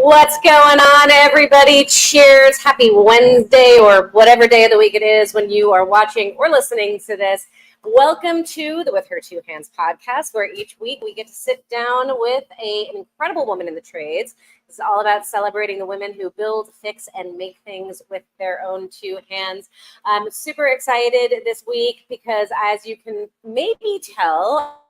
What's going on, everybody? Cheers. Happy Wednesday, or whatever day of the week it is when you are watching or listening to this. Welcome to the With Her Two Hands podcast, where each week we get to sit down with an incredible woman in the trades. This is all about celebrating the women who build, fix, and make things with their own two hands. I'm super excited this week because, as you can maybe tell,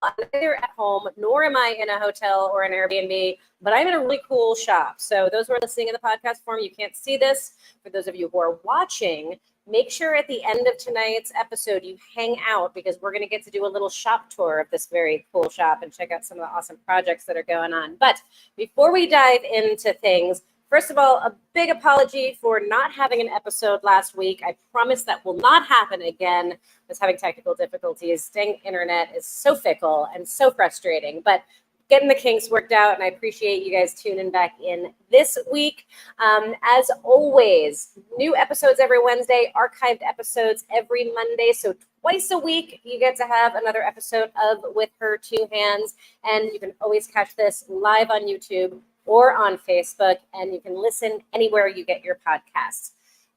I'm neither at home nor am I in a hotel or an Airbnb, but I'm in a really cool shop. So those who are listening in the podcast form, you can't see this. For those of you who are watching, make sure at the end of tonight's episode you hang out, because we're going to get to do a little shop tour of this very cool shop and check out some of the awesome projects that are going on. But before we dive into things, first of all, a big apology for not having an episode last week. I promise that will not happen again. I was having technical difficulties. Dang internet is so fickle and so frustrating, but getting the kinks worked out, and I appreciate you guys tuning back in this week. As always, new episodes every Wednesday, archived episodes every Monday, so twice a week you get to have another episode of With Her Two Hands, and you can always catch this live on YouTube or on Facebook, and you can listen anywhere you get your podcasts.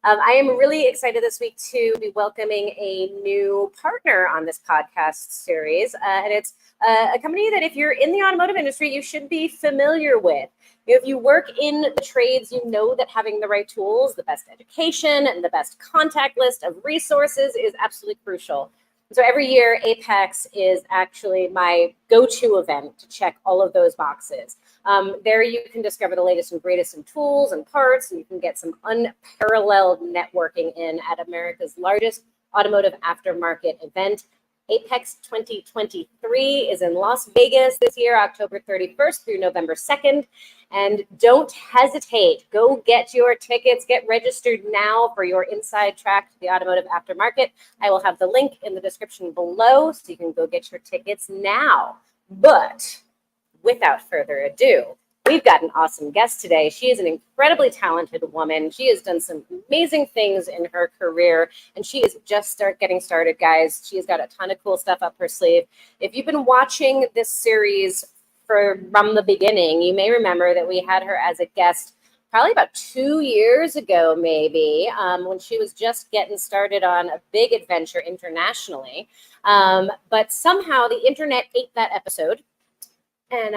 I am really excited this week to be welcoming a new partner on this podcast series, and it's a company that if you're in the automotive industry, you should be familiar with. If you work in the trades, you know that having the right tools, the best education, and the best contact list of resources is absolutely crucial. So every year, Apex is actually my go-to event to check all of those boxes. There you can discover the latest and greatest in tools and parts, and you can get some unparalleled networking in at America's largest automotive aftermarket event. Apex 2023 is in Las Vegas this year, October 31st through November 2nd. And don't hesitate. Go get your tickets. Get registered now for your inside track to the automotive aftermarket. I will have the link in the description below, so you can go get your tickets now. But without further ado, we've got an awesome guest today. She is an incredibly talented woman. She has done some amazing things in her career, and she is just getting started, guys. She has got a ton of cool stuff up her sleeve. If you've been watching this series from the beginning, you may remember that we had her as a guest probably about 2 years ago, maybe, when she was just getting started on a big adventure internationally. But somehow the internet ate that episode, and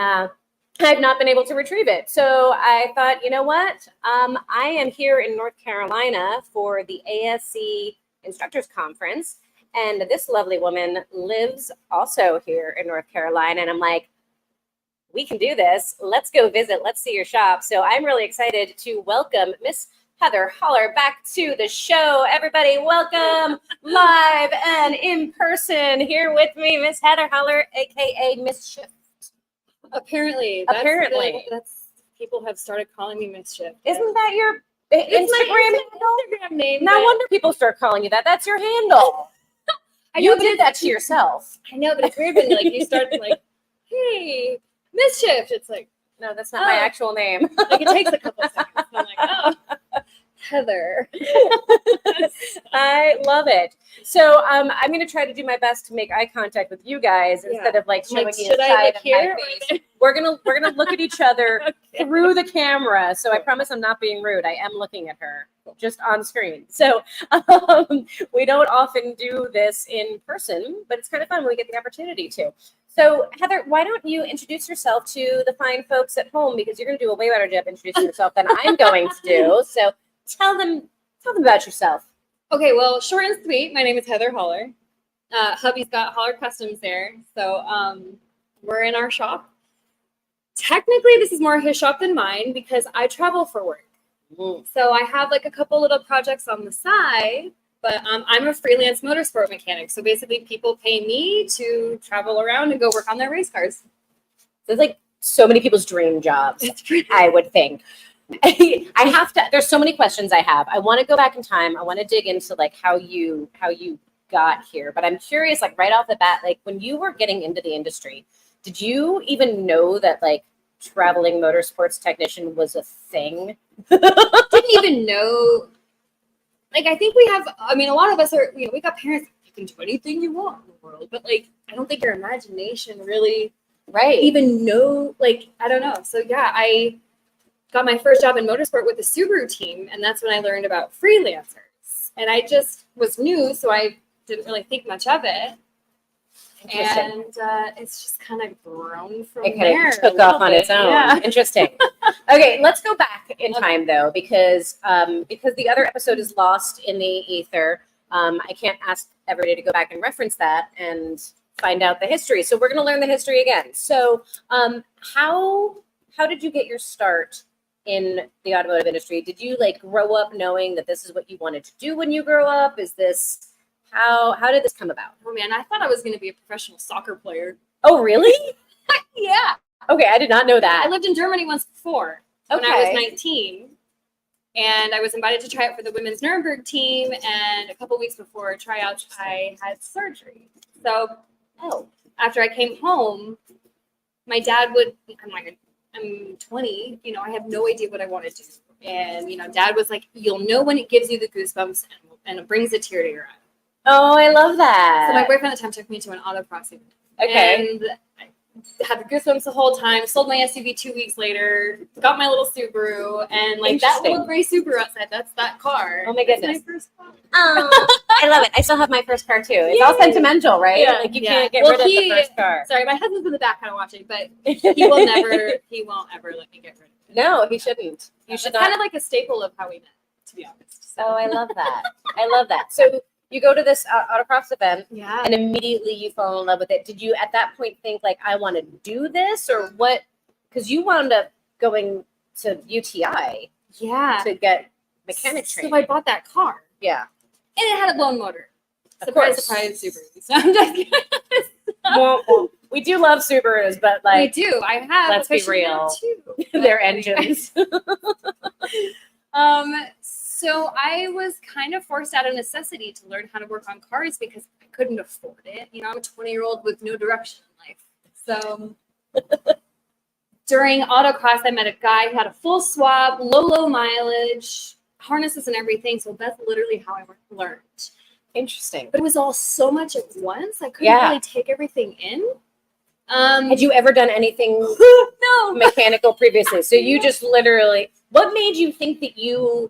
I've not been able to retrieve it. So I thought, you know what? I am here in North Carolina for the ASC Instructors Conference, and this lovely woman lives also here in North Carolina. And I'm like, we can do this. Let's go visit. Let's see your shop. So I'm really excited to welcome Miss Heather Holler back to the show. Everybody, welcome live and in person here with me, Miss Heather Holler, aka Mischief. Apparently, that's people have started calling me Mischief. Isn't that your Instagram name? No wonder people start calling you that. That's your handle. You did that to yourself. I know, but it's weird when you start like, hey, Mischief. It's like, no, that's not my actual name. Like it takes a couple of seconds. I'm like, oh, Heather. I love it. So I'm going to try to do my best to make eye contact with you guys instead of like showing you the side of my face. We're gonna look at each other through the camera. So I promise I'm not being rude. I am looking at her just on screen. So we don't often do this in person, but it's kind of fun when we get the opportunity to. So Heather, why don't you introduce yourself to the fine folks at home, because you're going to do a way better job introducing yourself than I'm going to do. So tell them about yourself. Okay, well, short and sweet. My name is Heather Holler. Hubby's got Holler Customs there. So we're in our shop. Technically, this is more his shop than mine because I travel for work. Mm. So I have like a couple little projects on the side, but I'm a freelance motorsport mechanic. So basically people pay me to travel around and go work on their race cars. So it's like so many people's dream jobs, I would think. I have to, there's so many questions I have. I want to go back in time. I want to dig into like how you got here, but I'm curious, like right off the bat, like when you were getting into the industry, did you even know that like traveling motorsports technician was a thing? Didn't even know. Like, I think we have, I mean, a lot of us are, we got parents, you can do anything you want in the world, but like, I don't think your imagination really even know, like, I don't know. So yeah, I got my first job in motorsport with the Subaru team, and that's when I learned about freelancers. And I just was new, so I didn't really think much of it. And it's just kind of grown from there. It kind of took off on its own. Yeah. Interesting. Okay, let's go back in time though, because the other episode is lost in the ether. I can't ask everybody to go back and reference that and find out the history. So we're going to learn the history again. So how did you get your start in the automotive industry? Did you like grow up knowing that this is what you wanted to do when you grow up? Is this how did this come about? Oh man, I thought I was going to be a professional soccer player. Oh really? Yeah. Okay, I did not know that. I lived in Germany once before when I was 19. And I was invited to try out for the women's Nuremberg team. And a couple weeks before tryouts, I had surgery. So after I came home, my dad I'm 20, I have no idea what I want to do. And, dad was like, you'll know when it gives you the goosebumps and it brings a tear to your eye. Oh, I love that. So my boyfriend at the time took me to an autocross event. Okay. And I had the goosebumps the whole time, sold my SUV 2 weeks later, got my little Subaru, and that little gray Subaru outside, that's that car. Oh my goodness. That's my first car. Oh, I love it. I still have my first car too. It's all sentimental, right? Yeah. Like you can't get rid of the first car. Sorry, my husband's in the back kind of watching, but he won't ever let me get rid of it. No, he shouldn't. You should not. Kind of like a staple of how we met, to be honest. So I love that. I love that. So you go to this autocross event, and immediately you fall in love with it. Did you at that point think like, I want to do this, or what? Because you wound up going to UTI, to get mechanic training. So I bought that car, and it had a blown motor. Surprise, Subaru. So I'm just kidding. Well, we do love Subarus, but like we do. I have. Let's be real. Too. Their engines. So I was kind of forced out of necessity to learn how to work on cars because I couldn't afford it. I'm a 20-year-old with no direction in life. So during autocross, I met a guy who had a full swap, low mileage, harnesses and everything. So that's literally how I learned. Interesting. But it was all so much at once. I couldn't really take everything in. Had you ever done anything mechanical previously? So you just literally, what made you think that you,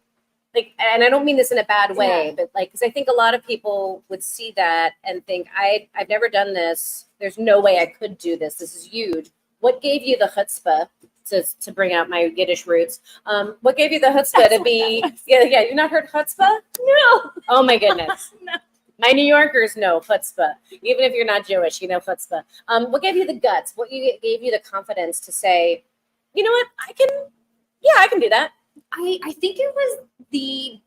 like, and I don't mean this in a bad way, but like, because I think a lot of people would see that and think, I've never done this. There's no way I could do this. This is huge. What gave you the chutzpah to bring out my Yiddish roots? What gave you the chutzpah to be? Yeah. You not heard chutzpah? No. Oh my goodness. No. My New Yorkers know chutzpah. Even if you're not Jewish, you know chutzpah. What gave you the guts? What gave you the confidence to say, you know what, I can do that? I think it was the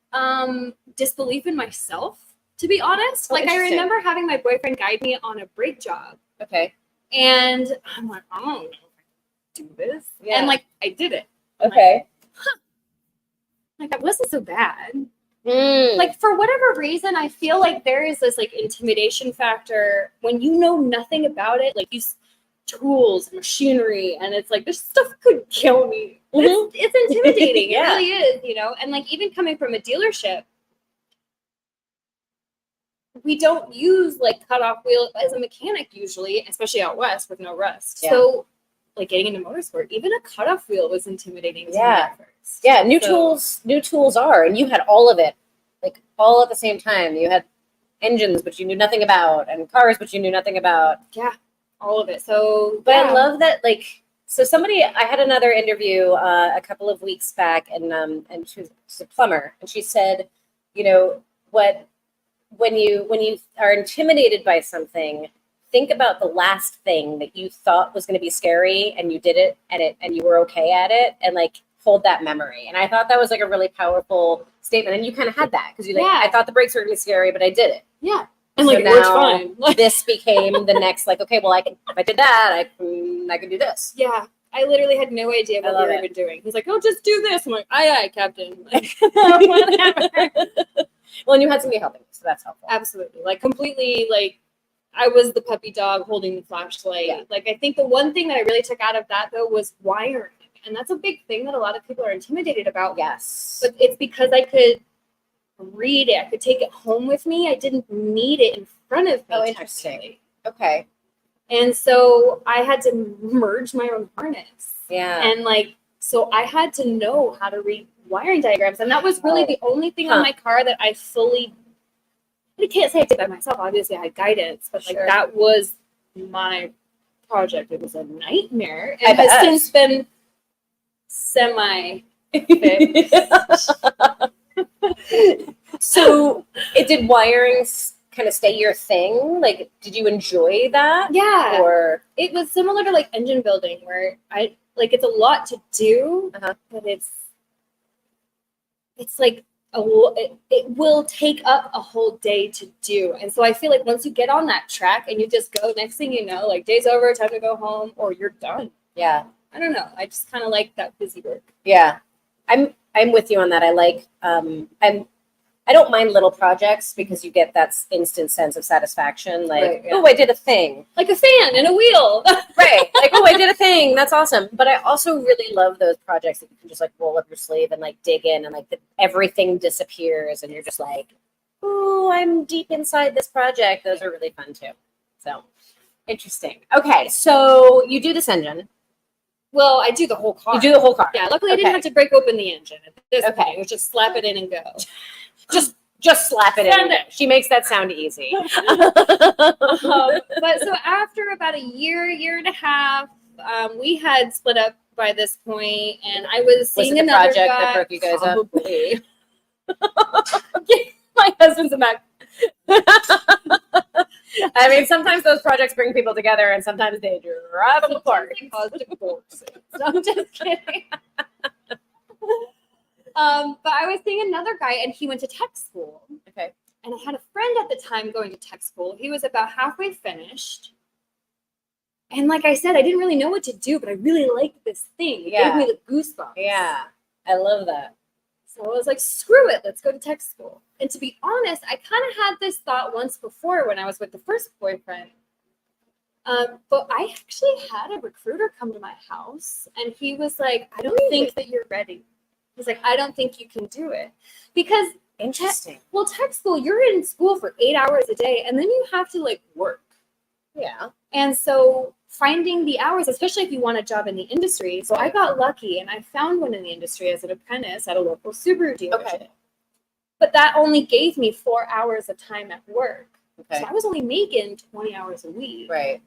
disbelief in myself, to be honest. Like, I remember having my boyfriend guide me on a brake job. Okay. And I'm like, I don't know if I can do this. Yeah. And like, I did it. Okay. Like, that wasn't so bad. Like, for whatever reason, I feel like there is this like intimidation factor when you know nothing about it. Like, use tools, machinery, and it's like, this stuff could kill me. It's intimidating. It really is, and like, even coming from a dealership, we don't use like cutoff wheel as a mechanic usually, especially out west with no rust. So like, getting into motorsport, even a cutoff wheel was intimidating to me at first. Yeah, new tools are, and you had all of it, like all at the same time. You had engines, but you knew nothing about, and cars, but you knew nothing about. Yeah, all of it. So, but I love that. Like, so I had another interview a couple of weeks back, and she's a plumber, and she said, when you are intimidated by something, think about the last thing that you thought was going to be scary, and you did it, and you were okay at it, and like, hold that memory. And I thought that was like a really powerful statement. And you kind of had that because I thought the brakes were going to be scary, but I did it. Yeah. And like, it worked fine. This became the next, like, okay, well, if I did that, I can do this. Yeah. I literally had no idea what we were even doing. He's like, oh, just do this. I'm like, aye, Captain. Like, whatever. Well, and you had somebody helping you, so that's helpful. Absolutely. Like, completely, like, I was the puppy dog holding the flashlight. Yeah. Like, I think the one thing that I really took out of that, though, was wiring. And that's a big thing that a lot of people are intimidated about. Yes. But it's because I could read it. I could take it home with me. I didn't need it in front of me. Oh, interesting. Okay. And so I had to merge my own harness. Yeah. And like So I had to know how to read wiring diagrams. And that was really the only thing on my car that I can't say I did by myself. Obviously, I had guidance, but like that was my project. It was a nightmare. It has since been semi-fixed. So did wiring kind of stay your thing? Like, did you enjoy that? Yeah. Or it was similar to like engine building where it's a lot to do, but it's like it will take up a whole day to do. And so I feel like once you get on that track and you just go, next thing you know, like day's over, time to go home, or you're done. Yeah. I don't know. I just kind of like that busy work. Yeah. I'm with you on that. I like I don't mind little projects because you get that instant sense of satisfaction. Like, oh, I did a thing. Like a fan and a wheel. Right. Like, oh, I did a thing. That's awesome. But I also really love those projects that you can just like roll up your sleeve and like dig in and like everything disappears and you're just like, oh, I'm deep inside this project. Those are really fun too. So interesting. Okay. So you do this engine. Well, I do the whole car. You do the whole car. Yeah. Luckily, I didn't have to break open the engine. At this point, it was just slap it in and go. Just slap it in. She makes that sound easy. But so after about a year and a half, we had split up by this point, and I was seeing another project guy. That broke you guys probably. up. My husband's a Mac. I mean, sometimes those projects bring people together, and sometimes they drive them apart. I'm just kidding. But I was seeing another guy, and he went to tech school. Okay. And I had a friend at the time going to tech school. He was about halfway finished. And like I said, I didn't really know what to do, but I really liked this thing. It gave me the goosebumps. Yeah. I love that. So I was like, screw it, let's go to tech school. And to be honest, I kind of had this thought once before when I was with the first boyfriend. But I actually had a recruiter come to my house, and he was like, I don't think that you're ready. He's like, I don't think you can do it. Because interesting. Tech school, you're in school for 8 hours a day, and then you have to like work. Yeah. And so finding the hours, especially if you want a job in the industry. So I got lucky and I found one in the industry as an apprentice at a local Subaru dealership. Okay. But that only gave me 4 hours of time at work. Okay. So I was only making 20 hours a week. Right.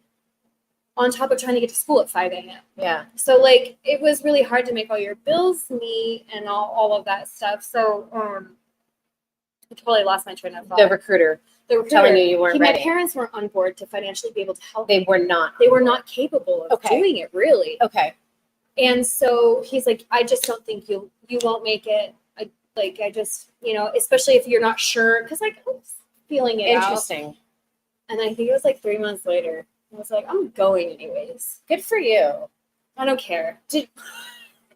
On top of trying to get to school at 5 a.m. Yeah. So like it was really hard to make all your bills meet and all of that stuff. So I totally lost my train of thought. The recruiter telling you weren't ready. My parents weren't on board to financially be able to help. They were not. They were not capable of doing it, really. Okay. And so he's like, I just don't think you won't make it. I just, especially if you're not sure, because like I was feeling it Interesting. Out. And I think it was like 3 months later. I was like, I'm going anyways. Good for you. I don't care.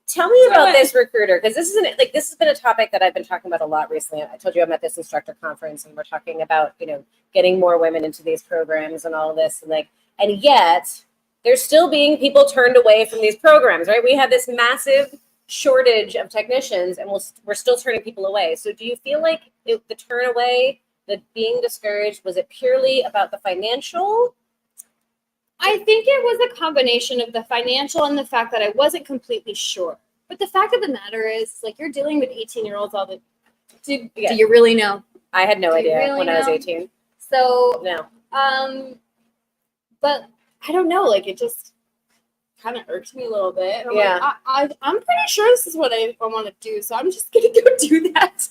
Tell me about this recruiter, because this has been a topic that I've been talking about a lot recently. I told you I'm at this instructor conference, and we're talking about getting more women into these programs and all of this, and yet there's still being people turned away from these programs, right? We have this massive shortage of technicians, and we're still turning people away. So do you feel like the turn away, the being discouraged, was it purely about the financial? I think it was a combination of the financial and the fact that I wasn't completely sure. But the fact of the matter is, like, you're dealing with 18-year-olds all the. Do you really know? I had no idea when I was 18. So no. But I don't know. Like, it just kind of irked me a little bit. I'm like, I'm pretty sure this is what I want to do, so I'm just gonna go do that.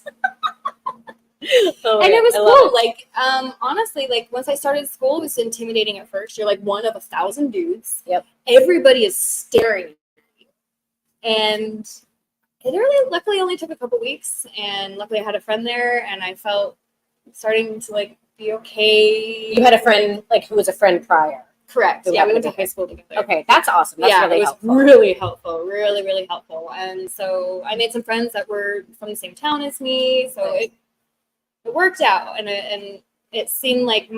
And it was cool. Like, honestly, like once I started school, it was intimidating at first. You're like one of 1,000 dudes. Yep. Everybody is staring at you. And it really, luckily, only took a couple weeks. And luckily, I had a friend there, and I felt starting to like be okay. You had a friend who was a friend prior. Correct. Yeah, we went to high school together. Okay, that's awesome. That's really helpful. Really helpful. Really, really helpful. And so I made some friends that were from the same town as me. So it worked out, and it seemed like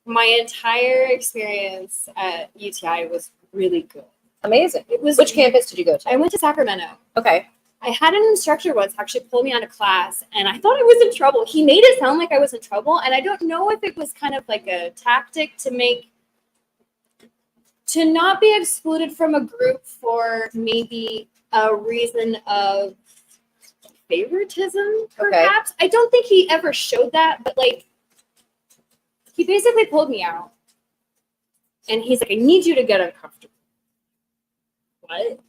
my entire experience at UTI was really good. Amazing. Which campus did you go to? I went to Sacramento. Okay. I had an instructor once actually pull me out of class, and I thought I was in trouble. He made it sound like I was in trouble, and I don't know if it was kind of like a tactic to to not be excluded from a group for maybe a reason of favoritism, perhaps. I don't think he ever showed that, but like he basically pulled me out and he's like, I need you to get uncomfortable. What?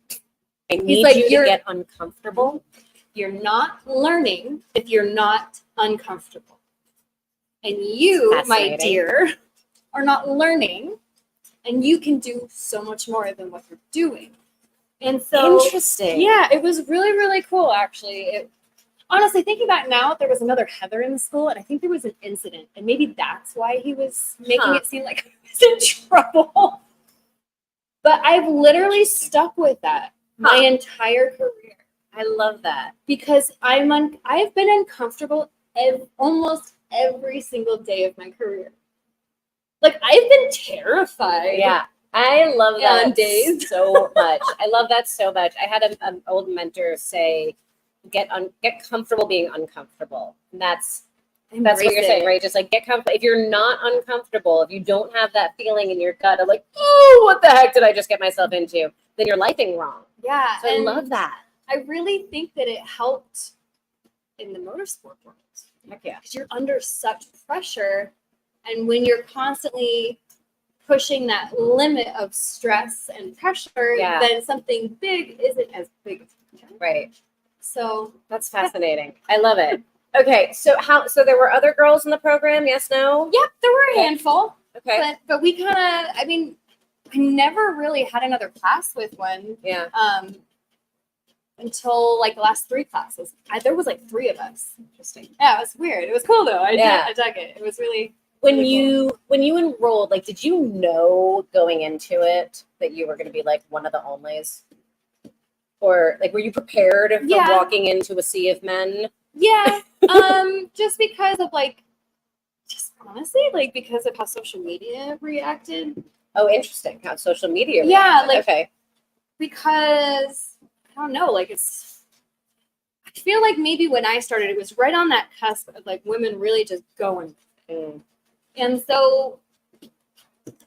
I need like, you to get uncomfortable. You're not learning if you're not uncomfortable. And you, my dear, are not learning, and you can do so much more than what you're doing. And so, interesting. Yeah, it was really, really cool, actually. Honestly, thinking back now, there was another Heather in the school, and I think there was an incident, and maybe that's why he was making it seem like I was in trouble. But I've literally stuck with that my entire career. I love that. Because I've been uncomfortable almost every single day of my career. Like, I've been terrified. Yeah. I love that on days. So much. I love that so much. I had an old mentor say, get comfortable being uncomfortable. And that's what you're saying, right? Just like get comfortable. If you're not uncomfortable, if you don't have that feeling in your gut of like, oh, what the heck did I just get myself into? Then you're lifing wrong. Yeah. So I love that. I really think that it helped in the motorsport world. Heck yeah. Because you're under such pressure. And when you're constantly pushing that limit of stress and pressure, then something big isn't as big as you can. Right. So that's fascinating. I love it. Okay. So there were other girls in the program? Yes, no? Yep, there were a handful. Okay. But we kind of, I never really had another class with one. Yeah. Until like the last 3 classes. There was like 3 of us. Interesting. Yeah, it was weird. It was cool though. I dug it. It was really when really you cool. When you enrolled, like did you know going into it that you were going to be like one of the onlys? Or like were you prepared for walking into a sea of men? Yeah. Just because of honestly, like because of how social media reacted. Oh, interesting. How social media reacted. Yeah, like okay. Because I don't know, like I feel like maybe when I started, it was right on that cusp of like women really just going. And so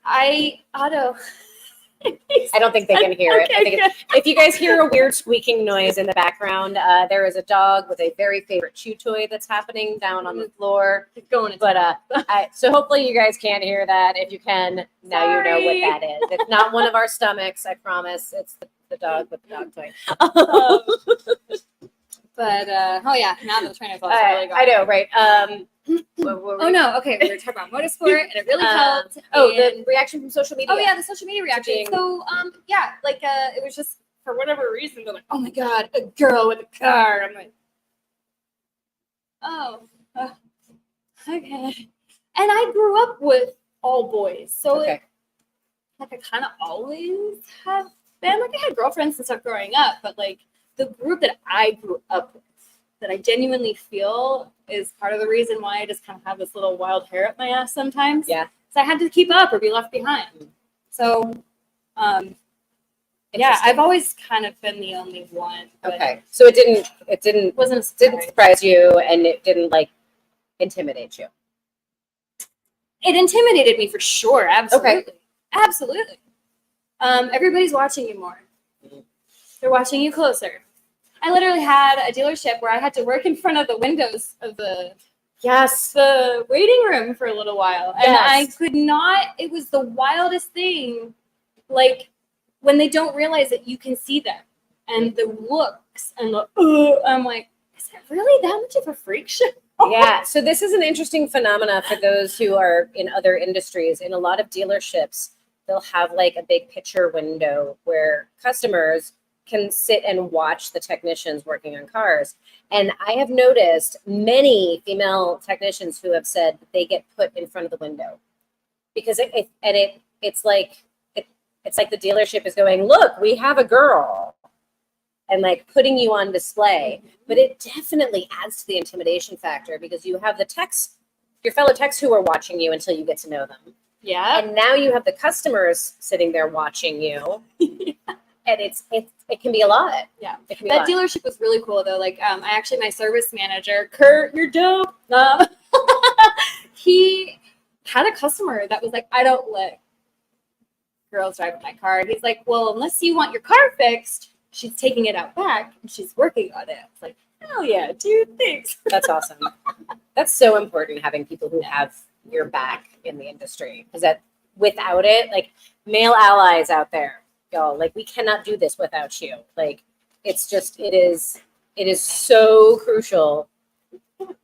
I don't think they can hear it. I think if you guys hear a weird squeaking noise in the background, there is a dog with a very favorite chew toy that's happening down on the floor. So hopefully you guys can't hear that. If you can, now you know what that is. It's not one of our stomachs, I promise. It's the dog with the dog toy. Now the train of thought really gone. I know, right? We were talking about motorsport, and it really helped. The reaction from social media. Oh yeah, the social media reaction. So it was just for whatever reason they're like, oh my god, a girl with a car. I'm like, okay. And I grew up with all boys, so I kind of always have been like I had girlfriends and stuff growing up, but like the group that I grew up with, that I genuinely feel is part of the reason why I just kind of have this little wild hair up my ass sometimes. Yeah. So I had to keep up or be left behind. So, I've always kind of been the only one. Okay. So it wasn't surprise you, and it didn't like intimidate you. It intimidated me for sure. Absolutely. Okay. Absolutely. Everybody's watching you more. They're watching you closer. I literally had a dealership where I had to work in front of the windows of the waiting room for a little while. And I could not, it was the wildest thing. Like when they don't realize that you can see them and the looks and I'm like, is it really that much of a freak show? Yeah. So this is an interesting phenomena for those who are in other industries. In a lot of dealerships, they'll have like a big picture window where customers can sit and watch the technicians working on cars. And I have noticed many female technicians who have said that they get put in front of the window because it's like the dealership is going, look, we have a girl, and like putting you on display. But it definitely adds to the intimidation factor because you have the techs, your fellow techs who are watching you until you get to know them. Yeah. And now you have the customers sitting there watching you. And it can be a lot. Yeah. That dealership was really cool though. Like my service manager, Kurt, you're dope. He had a customer that was like, I don't lick. girl's driving my car. And he's like, well, unless you want your car fixed, she's taking it out back and she's working on it. It's like, hell yeah, dude, thanks. That's awesome. That's so important, having people who have your back in the industry, because that without it, like, male allies out there, y'all, like, we cannot do this without you. Like, it's just, it is so crucial.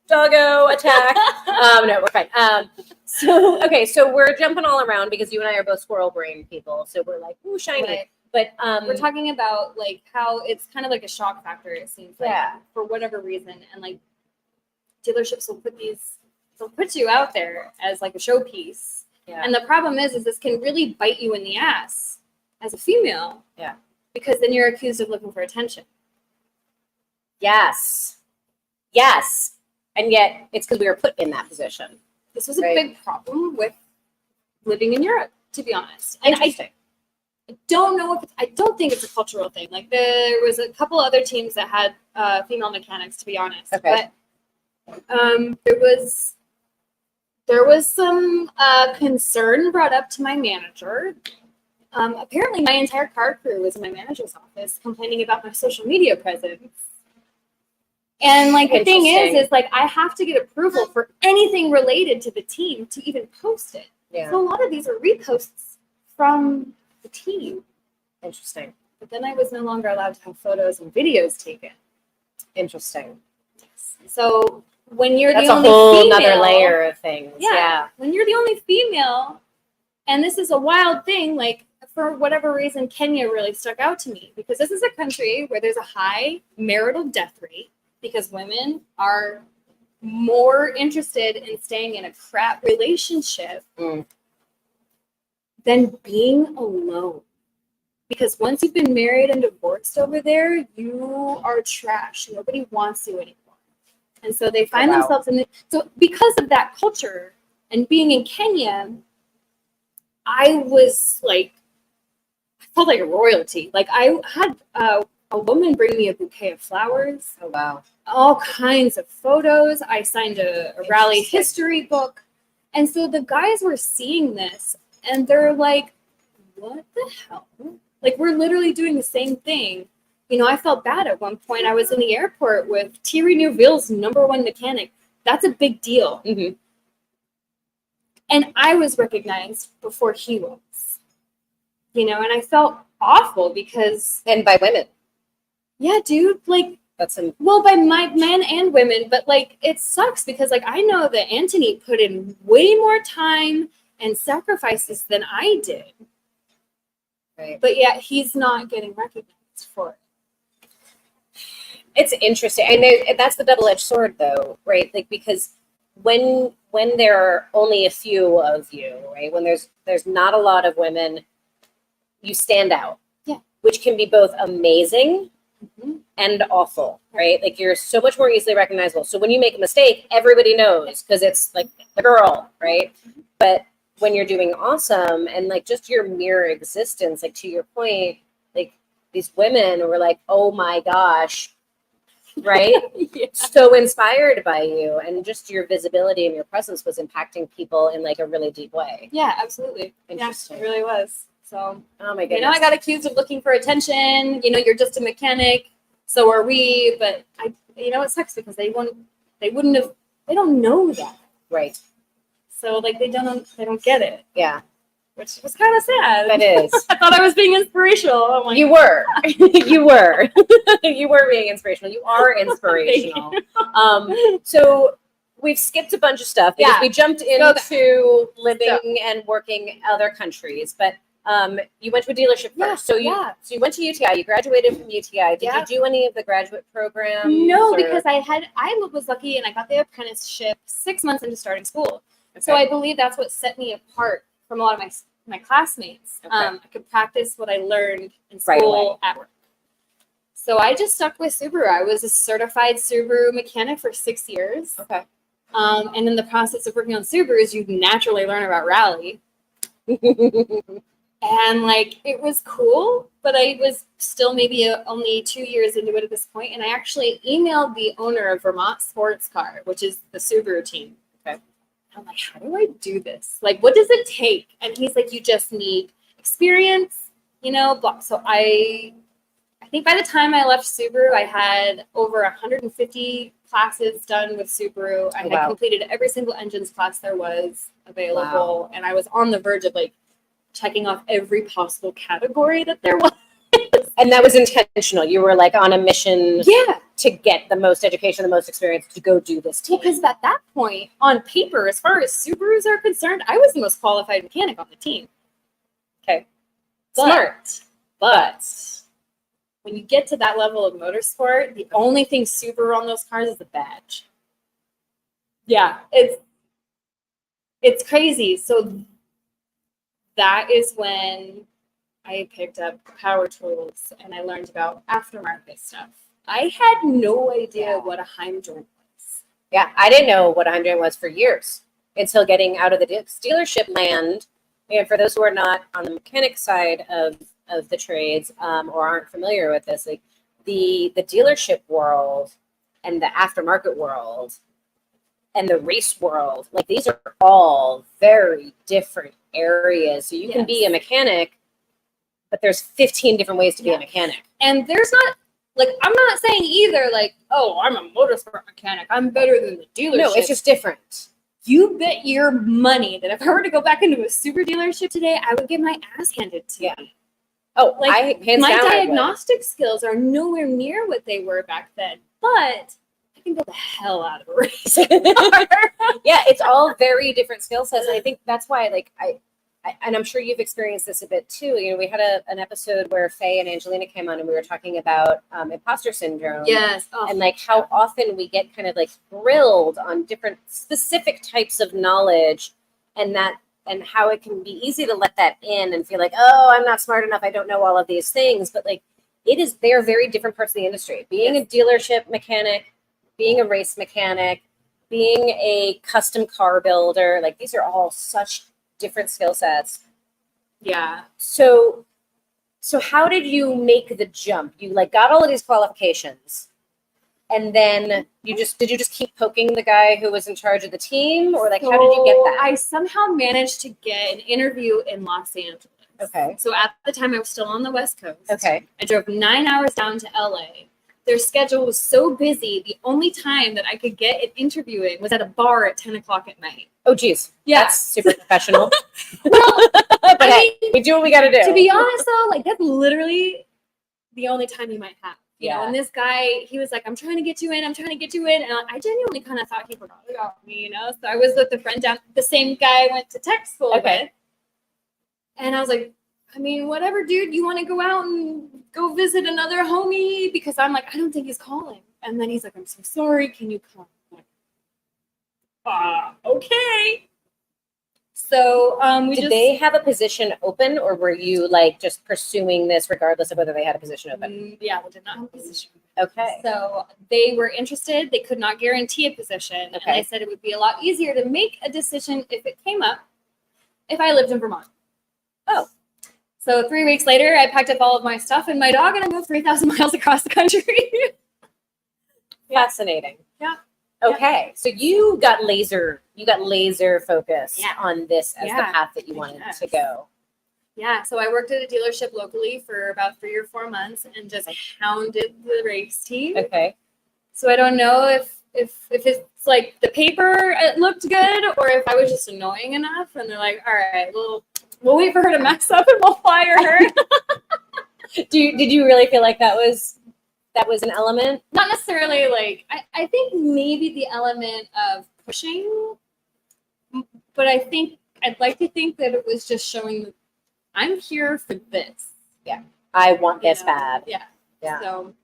Doggo attack. No, we're fine. So we're jumping all around because you and I are both squirrel brain people. So we're like, ooh, shiny. Right. But We're talking about like how it's kind of like a shock factor, it seems like, Yeah. for whatever reason. And like dealerships will they'll put you out there as like a showpiece. Yeah. And the problem is this can really bite you in the ass as a female. Yeah. Because then you're accused of looking for attention. Yes. And yet it's because we were put in that position. This was a Right. big problem with living in Europe, to be honest. And Interesting. I don't know if I don't think it's a cultural thing. Like there was a couple other teams that had female mechanics, to be honest. Okay. But there was some concern brought up to my manager. Apparently, my entire car crew was in my manager's office complaining about my social media presence. And like the thing is like I have to get approval for anything related to the team to even post it. Yeah. So a lot of these are reposts from the team. Interesting. But then I was no longer allowed to have photos and videos taken. Interesting. So when you're That's the a only whole female, nother layer of things. Yeah. when you're the only female, and this is a wild thing, like for whatever reason, Kenya really stuck out to me because this is a country where there's a high marital death rate because women are more interested in staying in a crap relationship than being alone. Because once you've been married and divorced over there, you are trash. Nobody wants you anymore. And so they find themselves in so because of that culture and being in Kenya, I was like, I felt like a royalty. Like I had a woman bring me a bouquet of flowers. Oh, wow. All kinds of photos. I signed a rally history book. And so the guys were seeing this and they're like, what the hell? Like, we're literally doing the same thing. You know, I felt bad at one point. I was in the airport with Thierry Neuville's #1 mechanic. That's a big deal. Mm-hmm. And I was recognized before he was. You know, and I felt awful because... And by women. Yeah, dude. Like, well, by my men and women. But, like, it sucks because, like, I know that Anthony put in way more time and sacrifices than I did. Right. But yet he's not getting recognized for it. It's interesting. And that's the double-edged sword, though, right? Like, because when there are only a few of you, right? When there's not a lot of women, you stand out. Yeah. Which can be both amazing and awful, right? Like, you're so much more easily recognizable. So when you make a mistake, everybody knows because it's like the girl, right? But when you're doing awesome and like just your mere existence, like to your point, like these women were like, oh my gosh, right? Yeah. So inspired by you, and just your visibility and your presence was impacting people in like a really deep way. Yeah, absolutely. Interesting. Yeah, it really was. So, oh my goodness. You know, I got accused of looking for attention. You know, you're just a mechanic. So are we. But it sucks because they don't know that. Right. So like they don't get it. Yeah. Which was kind of sad. That is. I thought I was being inspirational. I'm like, you were. You were. You were being inspirational. You are inspirational. So we've skipped a bunch of stuff because we jumped into living and working other countries. But you went to a dealership first. So you went to UTI. You graduated from UTI. Did you do any of the graduate programs? No, because I was lucky and I got the apprenticeship 6 months into starting school. Okay. So I believe that's what set me apart from a lot of my classmates. Okay. I could practice what I learned in school at work. So I just stuck with Subaru. I was a certified Subaru mechanic for 6 years. Okay. And in the process of working on Subarus, you naturally learn about rally. And like, it was cool, but I was still maybe only 2 years into it at this point. And I actually emailed the owner of Vermont Sports Car, which is the Subaru team. Okay. I'm like, how do I do this? Like, what does it take? And he's like, you just need experience, So I think by the time I left Subaru, I had over 150 classes done with Subaru. I had completed every single engines class there was available, and I was on the verge of like checking off every possible category that there was. And that was intentional. You were like on a mission to get the most education, the most experience to go do this team. Because at that point, on paper, as far as Subarus are concerned, I was the most qualified mechanic on the team. Okay. Smart. But when you get to that level of motorsport, the only thing Subaru on those cars is the badge. Yeah, it's crazy. So that is when I picked up power tools and I learned about aftermarket stuff. I had no idea what a Heim joint was. Yeah, I didn't know what a Heim joint was for years until getting out of the dealership land. And for those who are not on the mechanic side of the trades or aren't familiar with this, like the dealership world and the aftermarket world and the race world, like these are all very different areas. So you can be a mechanic, but there's 15 different ways to be a mechanic. And there's not, like, I'm not saying either, like, oh, I'm a motorsport mechanic, I'm better than the dealership. No, it's just different. You bet your money that if I were to go back into a super dealership today, I would get my ass handed to me. Oh, like, my diagnostic skills are nowhere near what they were back then, but I can build the hell out of a race car. Yeah, it's all very different skill sets. I think that's why, like, I and I'm sure you've experienced this a bit too. We had an episode where Faye and Angelina came on and we were talking about imposter syndrome. Yes. And like how often we get kind of like grilled on different specific types of knowledge and how it can be easy to let that in and feel like, oh, I'm not smart enough. I don't know all of these things. But like they are very different parts of the industry. Being a dealership mechanic, being a race mechanic, being a custom car builder, like these are all such different skill sets. Yeah. So how did you make the jump? You like got all of these qualifications and then did you just keep poking the guy who was in charge of the team, or like how did you get that? I somehow managed to get an interview in Los Angeles. Okay. So at the time I was still on the West Coast. Okay. I drove 9 hours down to LA. Their schedule was so busy, the only time that I could get an interview in was at a bar at 10 o'clock at night. Oh, geez. Yeah. That's super professional. Well, but hey, we do what we got to do. To be honest, though, like that's literally the only time you might have. You know, and this guy, he was like, I'm trying to get you in. I'm trying to get you in. And I genuinely kind of thought he forgot about me, So I was with a friend down, the same guy I went to tech school with. And I was like, I mean, whatever, dude, you want to go out and go visit another homie? Because I'm like, I don't think he's calling. And then he's like, I'm so sorry. Can you come? I'm like, okay. So did they have a position open, or were you like just pursuing this regardless of whether they had a position open? Yeah, they did not have a position. Okay. So they were interested. They could not guarantee a position. Okay. And they said it would be a lot easier to make a decision if it came up if I lived in Vermont. Oh. So 3 weeks later, I packed up all of my stuff and my dog, and I moved 3,000 miles across the country. Fascinating. Yeah. Okay. So you got laser focused on this as the path that you wanted to go. Yeah. So I worked at a dealership locally for about 3 or 4 months and just hounded the race team. Okay. So I don't know if it's like the paper it looked good, or if I was just annoying enough and they're like, all right, we'll wait for her to mess up and we'll fire her. Did you really feel like that was an element? Not necessarily like, I think maybe the element of pushing, but I'd like to think that it was just showing I'm here for this. Yeah. I want this bad. Yeah. Yeah. So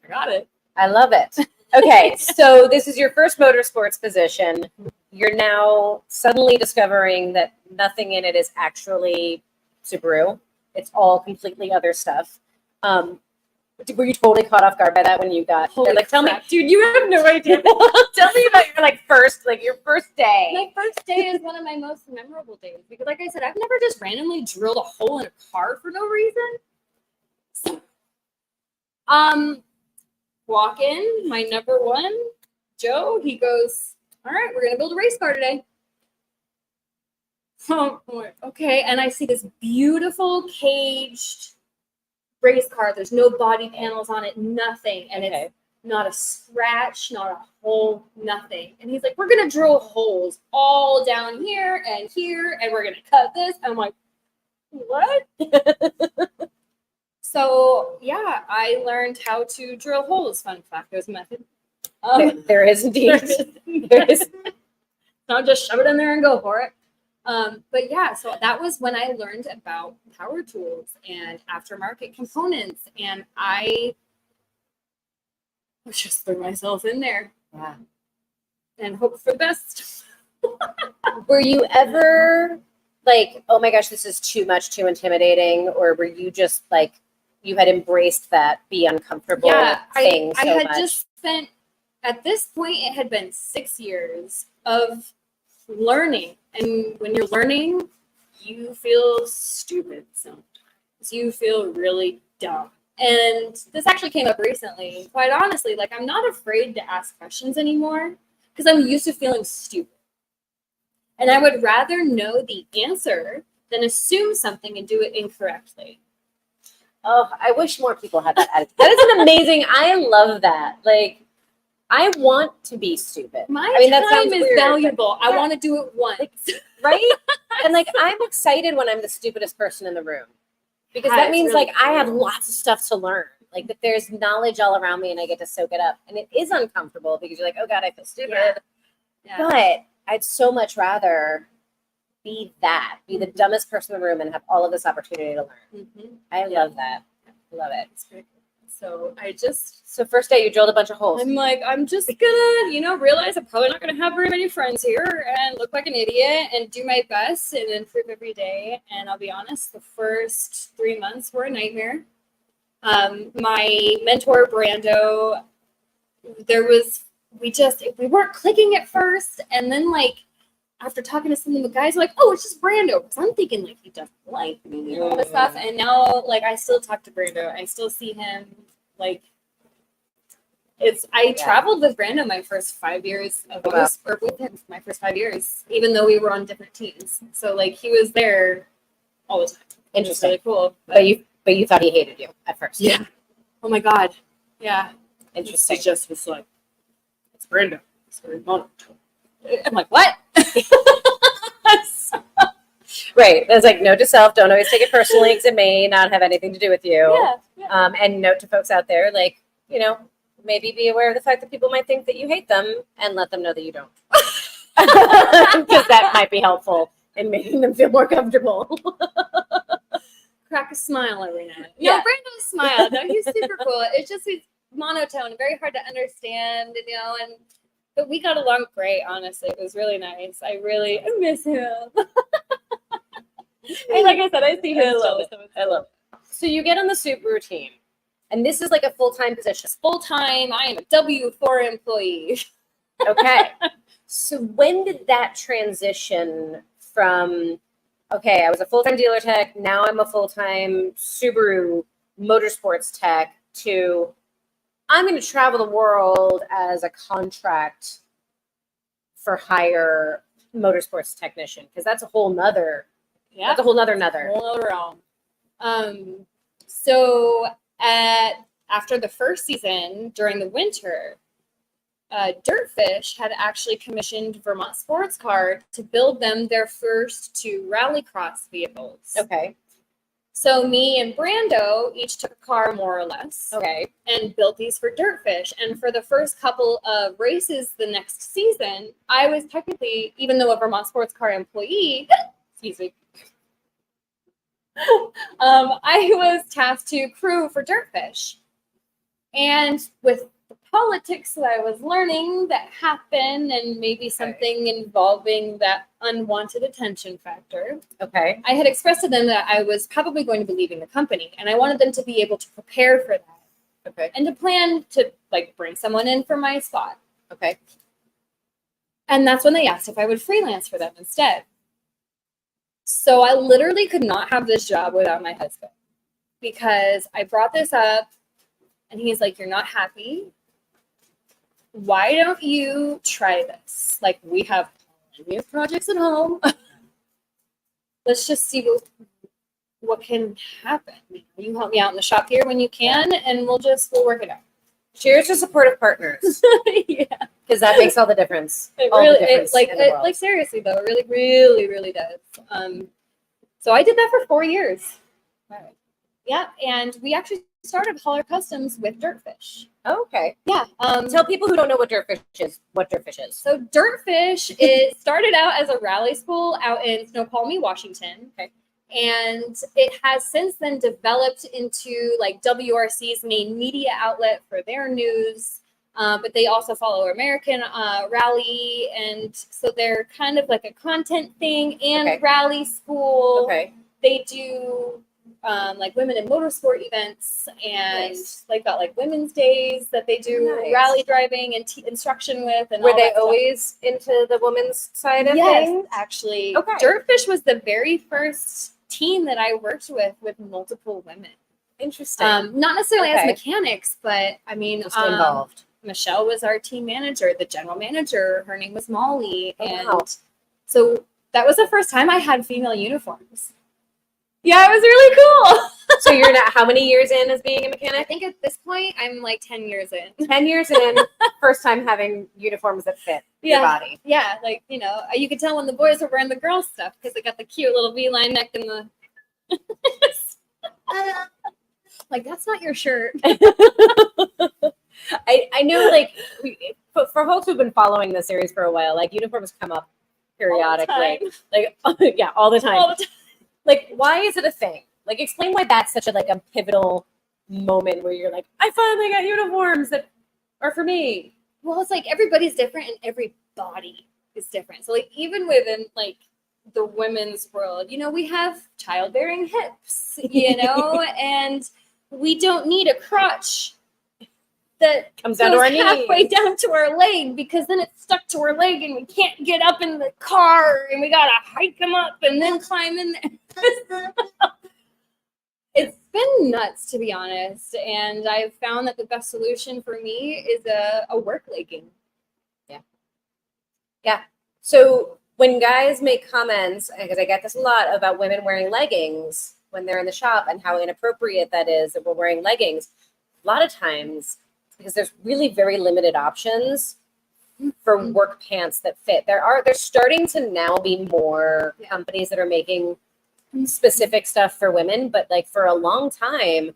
I got it. I love it. Okay. So this is your first motorsports position. You're now suddenly discovering that nothing in it is actually Subaru. It's all completely other stuff. Were you totally caught off guard by that when you got Holy like, tell crap. me, dude, you have no idea. Tell me about your first day. My first day is one of my most memorable days because, like I said, I've never just randomly drilled a hole in a car for no reason. So, walk in, my number one, Joe, he goes, all right, we're going to build a race car today. I'm like, okay. And I see this beautiful caged race car. There's no body panels on it, nothing. And it's not a scratch, not a hole, nothing. And he's like, we're going to drill holes all down here, and we're going to cut this. I'm like, what? So, yeah, I learned how to drill holes. Fun fact, there's a method. There is indeed. There is. Not just shove it in there and go for it. But yeah, so that was when I learned about power tools and aftermarket components, and I just threw myself in there. Yeah. And hope for the best. Were you ever like, oh my gosh, this is too much, too intimidating? Or were you just like, you had embraced that be uncomfortable thing I so had much? just spent, at this point, it had been 6 years of learning. And when you're learning, you feel stupid sometimes. You feel really dumb. And this actually came up recently. Quite honestly, like, I'm not afraid to ask questions anymore because I'm used to feeling stupid. And I would rather know the answer than assume something and do it incorrectly. Oh, I wish more people had that attitude. That is an amazing, I love that. Like, I want to be stupid. My that time sounds is weird, valuable. but I want to do it once. right? And like, I'm excited when I'm the stupidest person in the room because that means really like I have cool. lots of stuff to learn. Like that there's knowledge all around me and I get to soak it up. And it is uncomfortable because you're like, oh God, I feel stupid. Yeah. But I'd so much rather be the dumbest person in the room and have all of this opportunity to learn. I love that. I love it. It's pretty cool. So So first day you drilled a bunch of holes. I'm like, I'm just gonna, realize I'm probably not gonna have very many friends here and look like an idiot and do my best and improve every day. And I'll be honest, the first 3 months were a nightmare. My mentor, Brando, we weren't clicking at first. And then after talking to some of the guys, like, oh, it's just Brando. Because I'm thinking he doesn't like me and all this stuff. And now I still talk to Brando. I still see him. I traveled with Brando my first 5 years or with him my first 5 years, even though we were on different teams. So he was there all the time. Interesting. Really cool. But you thought he hated you at first. Yeah. Oh my God. Yeah. Interesting. He just was like, it's Brando. It's very monotone. I'm like, what? Right. It's like, note to self, don't always take it personally because it may not have anything to do with you. Yeah. And note to folks out there, maybe be aware of the fact that people might think that you hate them and let them know that you don't. Because that might be helpful in making them feel more comfortable. Crack a smile every night. Yeah. No, Brando's smile. No, he's super cool. It's just he's monotone, very hard to understand, but we got along great, honestly. It was really nice. I miss him. And like I said, I see him. I love it. So you get on the Subaru team, and this is like a full-time position. Full-time. I am a W-4 employee. Okay. So when did that transition from, okay, I was a full-time dealer tech, now I'm a full-time Subaru Motorsports tech, to I'm going to travel the world as a contract for hire motorsports technician? Because that's a whole nother, that's a whole nother. Whole other realm. So after the first season, during the winter, DirtFish had actually commissioned Vermont Sports Car to build them their first 2 rallycross vehicles. Okay. So me and Brando each took a car, more or less, and built these for DirtFish. And for the first couple of races the next season, I was technically, even though a Vermont Sports Car employee, excuse me, I was tasked to crew for DirtFish. And with the politics that I was learning that happened, and maybe something involving that unwanted attention factor. Okay. I had expressed to them that I was probably going to be leaving the company, and I wanted them to be able to prepare for that. Okay. And to plan to bring someone in for my spot. Okay. And that's when they asked if I would freelance for them instead. So I literally could not have this job without my husband, because I brought this up and he's like, you're not happy? Why don't you try this? We have plenty of projects at home. let's just see what can happen. You help me out in the shop here when you can, and we'll work it out. Cheers to supportive partners. Yeah, because that makes all the difference. it all really, the difference in the world. like seriously though, it really, really, really does. So I did that for 4 years. Right. Yeah, and we actually started Holler Customs with DirtFish. Oh, okay. Yeah. Tell people who don't know what DirtFish is, what DirtFish is. So DirtFish it started out as a rally school out in Snoqualmie, Washington. Okay. And it has since then developed into like WRC's main media outlet for their news. But they also follow American Rally. And so they're kind of like a content thing and rally school. Okay. They do like women in motorsport events, and they've got like women's days that they do rally driving and instruction with. And were they always into the women's side of things? Actually. Okay. DirtFish was the very first team that I worked with multiple women. Interesting. Not necessarily as mechanics, but I mean, just involved. Michelle was our team manager, the general manager. Her name was Molly, and wow. so that was the first time I had female uniforms. Yeah, it was really cool. So you're not, how many years in as being a mechanic? I think at this point I'm like 10 years in. 10 years in, first time having uniforms that fit your body. Yeah, like, you know, you could tell when the boys were wearing the girls' stuff because they got the cute little V-line neck and the... like, that's not your shirt. I know, like, for folks who've been following the series for a while, like, uniforms come up periodically. Like, yeah, all the time. All the time. Like, why is it a thing? Like, explain why that's such a, like, a pivotal moment where you're like, I finally got uniforms that are for me. Well, it's like everybody's different and every body is different. So, like, even within, like, the women's world, you know, we have childbearing hips, you know, and we don't need a crotch that comes down to our knees. Halfway down to our leg, because then it's stuck to our leg and we can't get up in the car and we gotta hike them up and then climb in there. It's been nuts, to be honest, and I've found that the best solution for me is a work legging. Yeah. So when guys make comments, because I get this a lot about women wearing leggings when they're in the shop and how inappropriate that is that we're wearing leggings, a lot of times, because there's really very limited options for work pants that fit. There's starting to now be more companies that are making specific stuff for women, but like for a long time,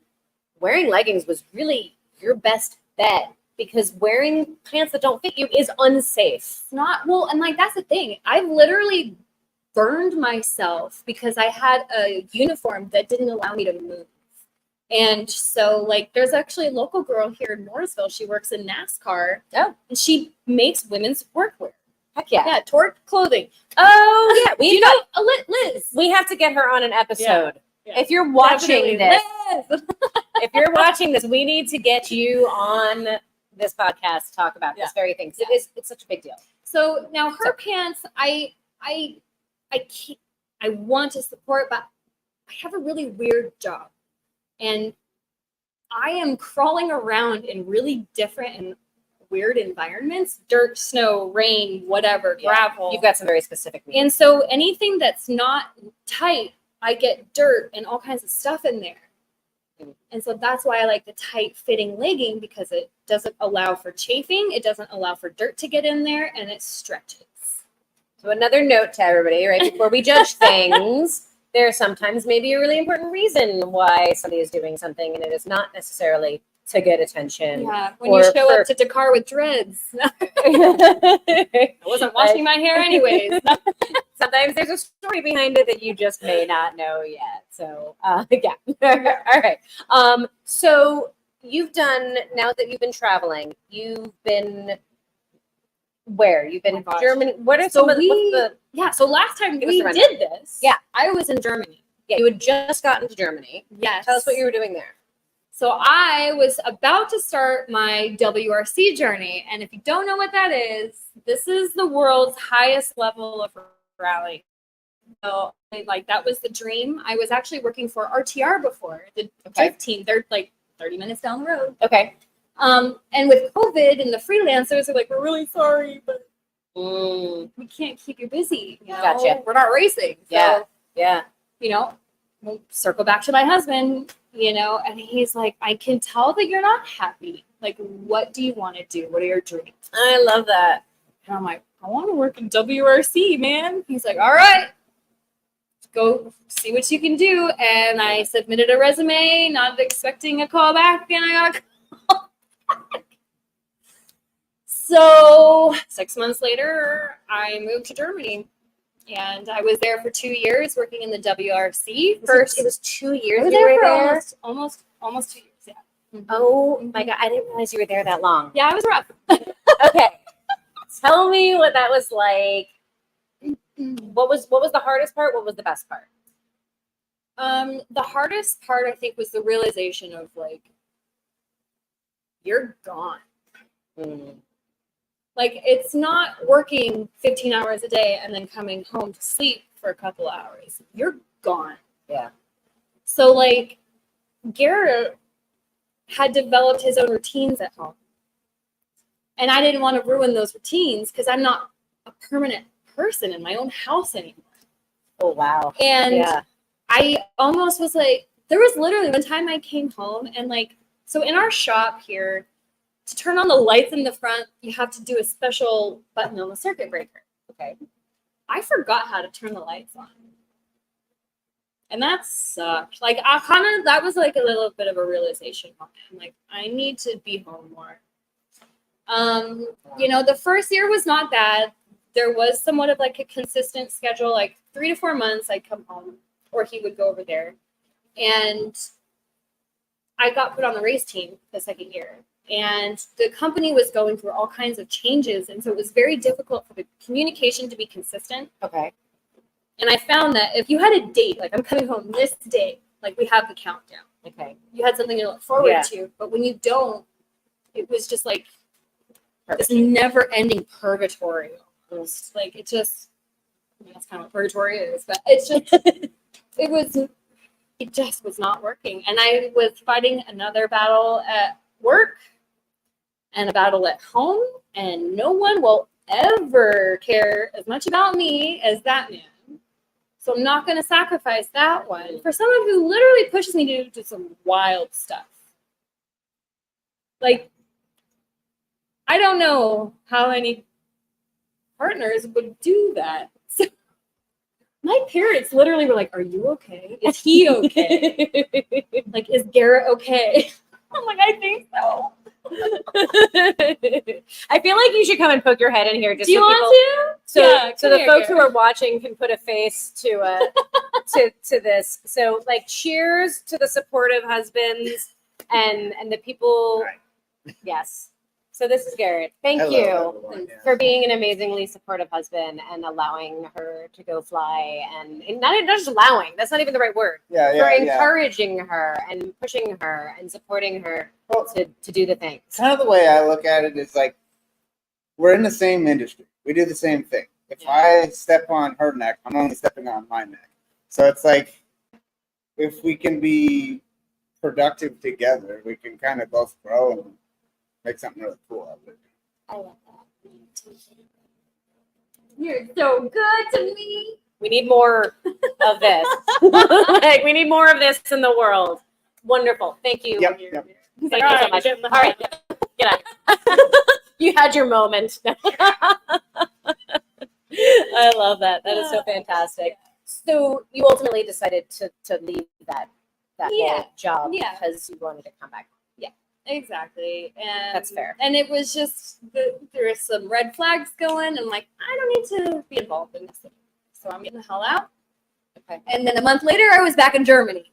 wearing leggings was really your best bet because wearing pants that don't fit you is unsafe. Not well, and like that's the thing. I've literally burned myself because I had a uniform that didn't allow me to move. And so, like, there's actually a local girl here in Morrisville. She works in NASCAR. Oh. And she makes women's workwear. Heck yeah. Yeah, Torque Clothing. Oh, yeah. You know, Liz. We have to get her on an episode. Yeah. If you're watching Definitely. this, if you're watching this, we need to get you on this podcast to talk about this very thing. It's such a big deal. So now her pants, I can't, I want to support, but I have a really weird job. And I am crawling around in really different and weird environments, dirt, snow, rain, whatever, gravel. You've got some very specific needs. And so anything that's not tight, I get dirt and all kinds of stuff in there. And so that's why I like the tight fitting legging, because it doesn't allow for chafing. It doesn't allow for dirt to get in there, and it stretches. So another note to everybody, right? Before we judge things, there's sometimes maybe a really important reason why somebody is doing something, and it is not necessarily to get attention. Yeah, when you show up to Dakar with dreads. I wasn't washing my hair anyways. Sometimes there's a story behind it that you just may not know yet. So, yeah. All right. So you've done, now that you've been traveling, you've been where? You've been Germany. What are some of the... Yeah, so last time we did this, I was in Germany. Yeah, you had just gotten to Germany. Yes. Tell us what you were doing there. So I was about to start my WRC journey. And if you don't know what that is, this is the world's highest level of rally. So like that was the dream. I was actually working for RTR before, the drift team. They're like 30 minutes down the road. Okay. And with COVID and the freelancers are like, we're really sorry, but we can't keep you busy. You know? Gotcha. We're not racing. So Yeah. Yeah. You know, we'll circle back to my husband, you know, and he's like, I can tell that you're not happy. Like, what do you want to do? What are your dreams? I love that. And I'm like, I want to work in WRC, man. He's like, all right, go see what you can do. And I submitted a resume, not expecting a call back, and I got a call back. So 6 months later, I moved to Germany. And I was there for 2 years working in the WRC. First, it was 2 years I was you there were for there? almost 2 years, yeah. Oh my God, I didn't realize you were there that long. Yeah, it was rough. Okay. Tell me what that was like. What was the hardest part? What was the best part? The hardest part, I think, was the realization of like, you're gone. Mm. Like, it's not working 15 hours a day and then coming home to sleep for a couple hours. You're gone. Yeah. So, like, Garrett had developed his own routines at home. And I didn't want to ruin those routines because I'm not a permanent person in my own house anymore. Oh, wow. And Yeah. I almost was like, there was literally one time I came home and like, so in our shop here, to turn on the lights in the front, you have to do a special button on the circuit breaker. Okay. I forgot how to turn the lights on. And that sucked. Like, that was like a little bit of a realization moment. I'm like, I need to be home more. You know, the first year was not bad. There was somewhat of like a consistent schedule, like 3 to 4 months I'd come home or he would go over there. And I got put on the race team the second year. And the company was going through all kinds of changes. And so it was very difficult for the communication to be consistent. Okay. And I found that if you had a date, like I'm coming home this day, like we have the countdown. Okay. You had something to look forward Yeah. to. But when you don't, it was just like Perfect. this never ending purgatory. Almost. Like it just, I mean, that's kind of what purgatory is, but it's just, it just was not working. And I was fighting another battle at work and a battle at home, and no one will ever care as much about me as that man. So I'm not going to sacrifice that one for someone who literally pushes me to do some wild stuff. Like, I don't know how any partners would do that. So my parents literally were like, are you okay? Is he okay? Like, is Garrett okay? I'm like, I think so. I feel like you should come and poke your head in here. Just Do you so want people, to? Yeah, so come the here, folks who Garrett. are watching can put a face to to this. So like, cheers to the supportive husbands and the people. Right. Yes. So this is Garrett. Thank Hello, you everyone. Yeah. for being an amazingly supportive husband and allowing her to go fly, and not just allowing. That's not even the right word. Yeah, For yeah, yeah. encouraging her and pushing her and supporting her Well, to do the things. kind of the way I look at it is like we're in the same industry. We do the same thing. If Yeah. I step on her neck, I'm only stepping on my neck. So it's like if we can be productive together, we can kind of both grow and make something really cool out of it. I love that. You're so good to me. We need more of this. Like, we need more of this in the world. Wonderful. Thank you. Yep, Thank yep. you so much. All right. Get out. You had your moment. I love that. That is so fantastic. So you ultimately decided to leave that Yeah. whole job Yeah. because you wanted to come back. Exactly. And That's fair. And it was just, there were some red flags going. And I'm like, I don't need to be involved in this anymore. So I'm getting the hell out. Okay. And then a month later, I was back in Germany.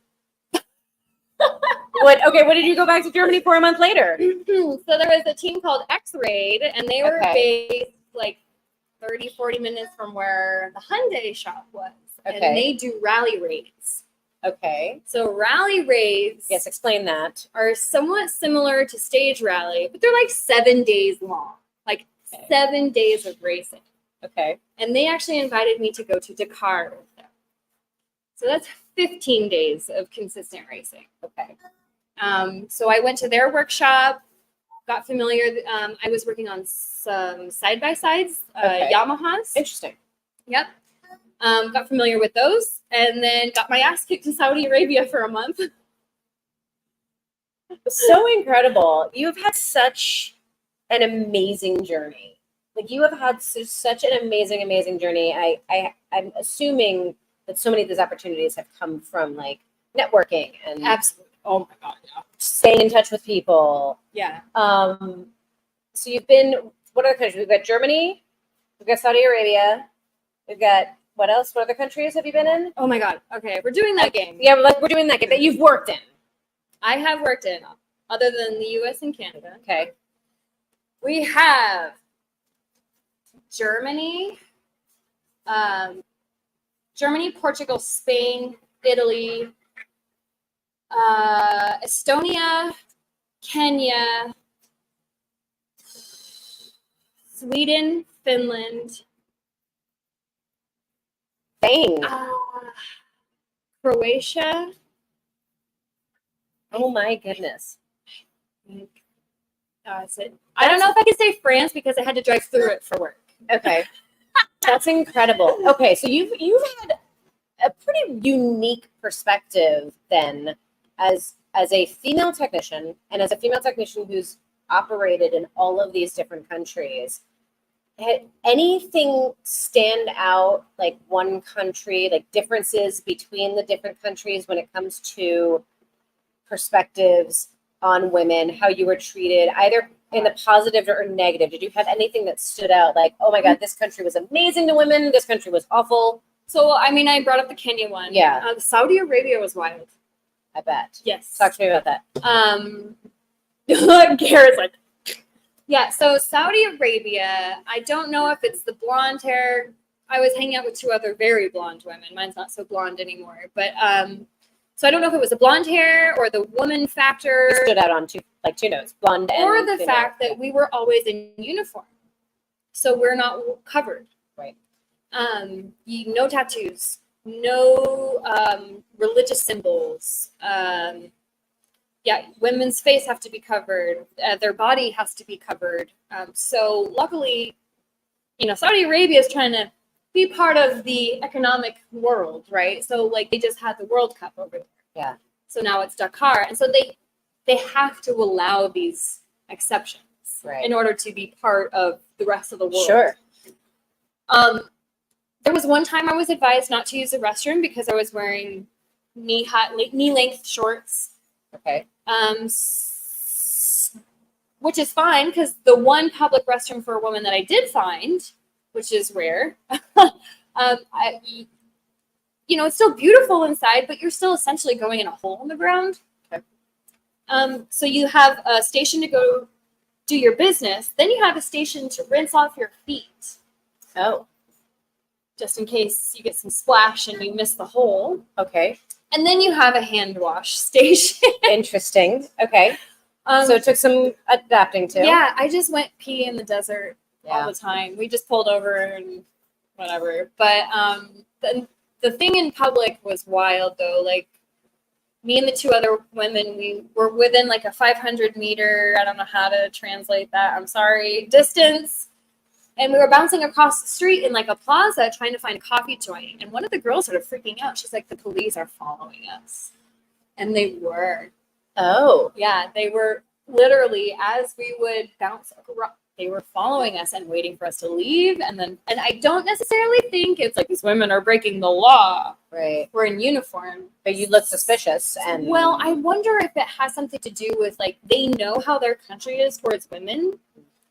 What did you go back to Germany for a month later? So there was a team called X-Raid, and they were Okay. based like 30, 40 minutes from where the Hyundai shop was. Okay. And they do rally raids. Okay. So rally raids Yes, explain that. are somewhat similar to stage rally, but they're like 7 days long. Like Okay. 7 days of racing. Okay. And they actually invited me to go to Dakar with them. So that's 15 days of consistent racing. Okay. So I went to their workshop, got familiar. I was working on some side-by-sides, Okay. Yamahas. Interesting. Yep. Got familiar with those, and then got my ass kicked in Saudi Arabia for a month. So incredible. You've had such an amazing journey. Like you have had such an amazing journey. I'm assuming that so many of these opportunities have come from like networking and Absolutely. Oh my God, yeah. staying in touch with people. Yeah. So you've been, what other countries? We've got Germany, we've got Saudi Arabia, we've got, what else? What other countries have you been in? Oh my God. Okay, we're doing that game. Yeah, we're doing that game that you've worked in. I have worked in, other than the US and Canada. Okay. We have Germany, Portugal, Spain, Italy, Estonia, Kenya, Sweden, Finland, Dang. Croatia. Oh my goodness. That's it. I don't know if I can say France because I had to drive through it for work. Okay. That's incredible. Okay, so you've had a pretty unique perspective then as a female technician and as a female technician who's operated in all of these different countries. Had anything stand out, like one country, like differences between the different countries when it comes to perspectives on women, how you were treated, either in the positive or negative? Did you have anything that stood out, like, oh my God, this country was amazing to women, this country was awful? So, I mean, I brought up the Kenya one. Yeah. Saudi Arabia was wild. I bet. Yes. Talk to me about that. Garrett's like, yeah, so Saudi Arabia, I don't know if it's the blonde hair. I was hanging out with two other very blonde women. Mine's not so blonde anymore. But so I don't know if it was the blonde hair or the woman factor. It stood out on two notes, blonde and or the female. fact that we were always in uniform. So we're not covered. Right. No tattoos, no religious symbols. Yeah, women's face have to be covered. Their body has to be covered. So luckily, Saudi Arabia is trying to be part of the economic world, right? So like they just had the World Cup over there. Yeah. So now it's Dakar. And so they have to allow these exceptions in order to be part of the rest of the world. Sure. There was one time I was advised not to use the restroom because I was wearing knee-length shorts. Okay. Which is fine because the one public restroom for a woman that I did find, which is rare, it's still beautiful inside, but you're still essentially going in a hole in the ground. Okay. So you have a station to go do your business. Then you have a station to rinse off your feet. Oh. Just in case you get some splash and you miss the hole. Okay. And then you have a hand wash station. Interesting. Okay. So it took some adapting to. Yeah, I just went pee in the desert all Yeah. the time. We just pulled over and whatever. But the thing in public was wild though. Like me and the two other women, we were within like a 500 meter, I don't know how to translate that, I'm sorry, distance. And we were bouncing across the street in like a plaza trying to find a coffee joint. And one of the girls started freaking out. She's like, the police are following us. And they were. Oh. Yeah, they were literally, as we would bounce across, they were following us and waiting for us to leave. And I don't necessarily think it's like these women are breaking the law. Right. We're in uniform. But you look suspicious. And Well, I wonder if it has something to do with like they know how their country is towards women.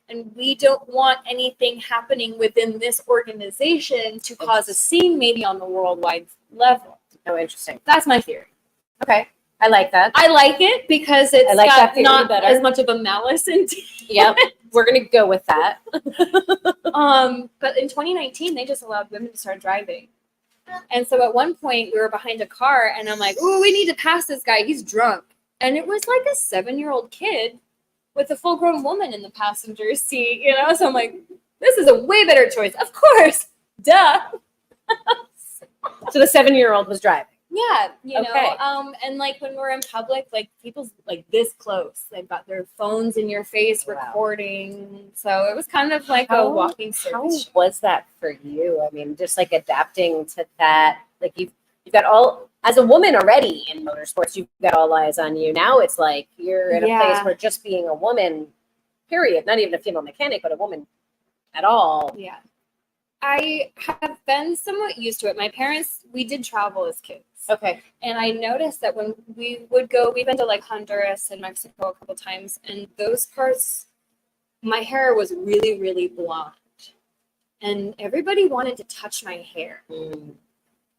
And we don't want anything happening within this organization to cause a scene maybe on the worldwide level. Oh, interesting. That's my theory. Okay. I like that. I like it because it's like that got theory not better. as much of a malice into Yep. We're going to go with that. But in 2019, they just allowed women to start driving. And so at one point, we were behind a car, and I'm like, "Oh, we need to pass this guy. He's drunk." And it was like a 7-year-old kid with a full-grown woman in the passenger seat, So I'm like, this is a way better choice. Of course. Duh. So the 7-year-old was driving. Yeah, you Okay. know, and like when we're in public, like people's like this close, they've got their phones in your face Wow. recording. So it was kind of like How- a walking How service. show. was that for you? I mean, just like adapting to that. Like you've got all, as a woman already in motorsports, you've got all eyes on you. Now it's like you're in a place Yeah. where just being a woman, period, not even a female mechanic, but a woman at all. Yeah. I have been somewhat used to it. My parents, we did travel as kids. Okay. And I noticed that when we would go, we've been to like Honduras and Mexico a couple times, and those parts, my hair was really, really blonde. And everybody wanted to touch my hair. Mm.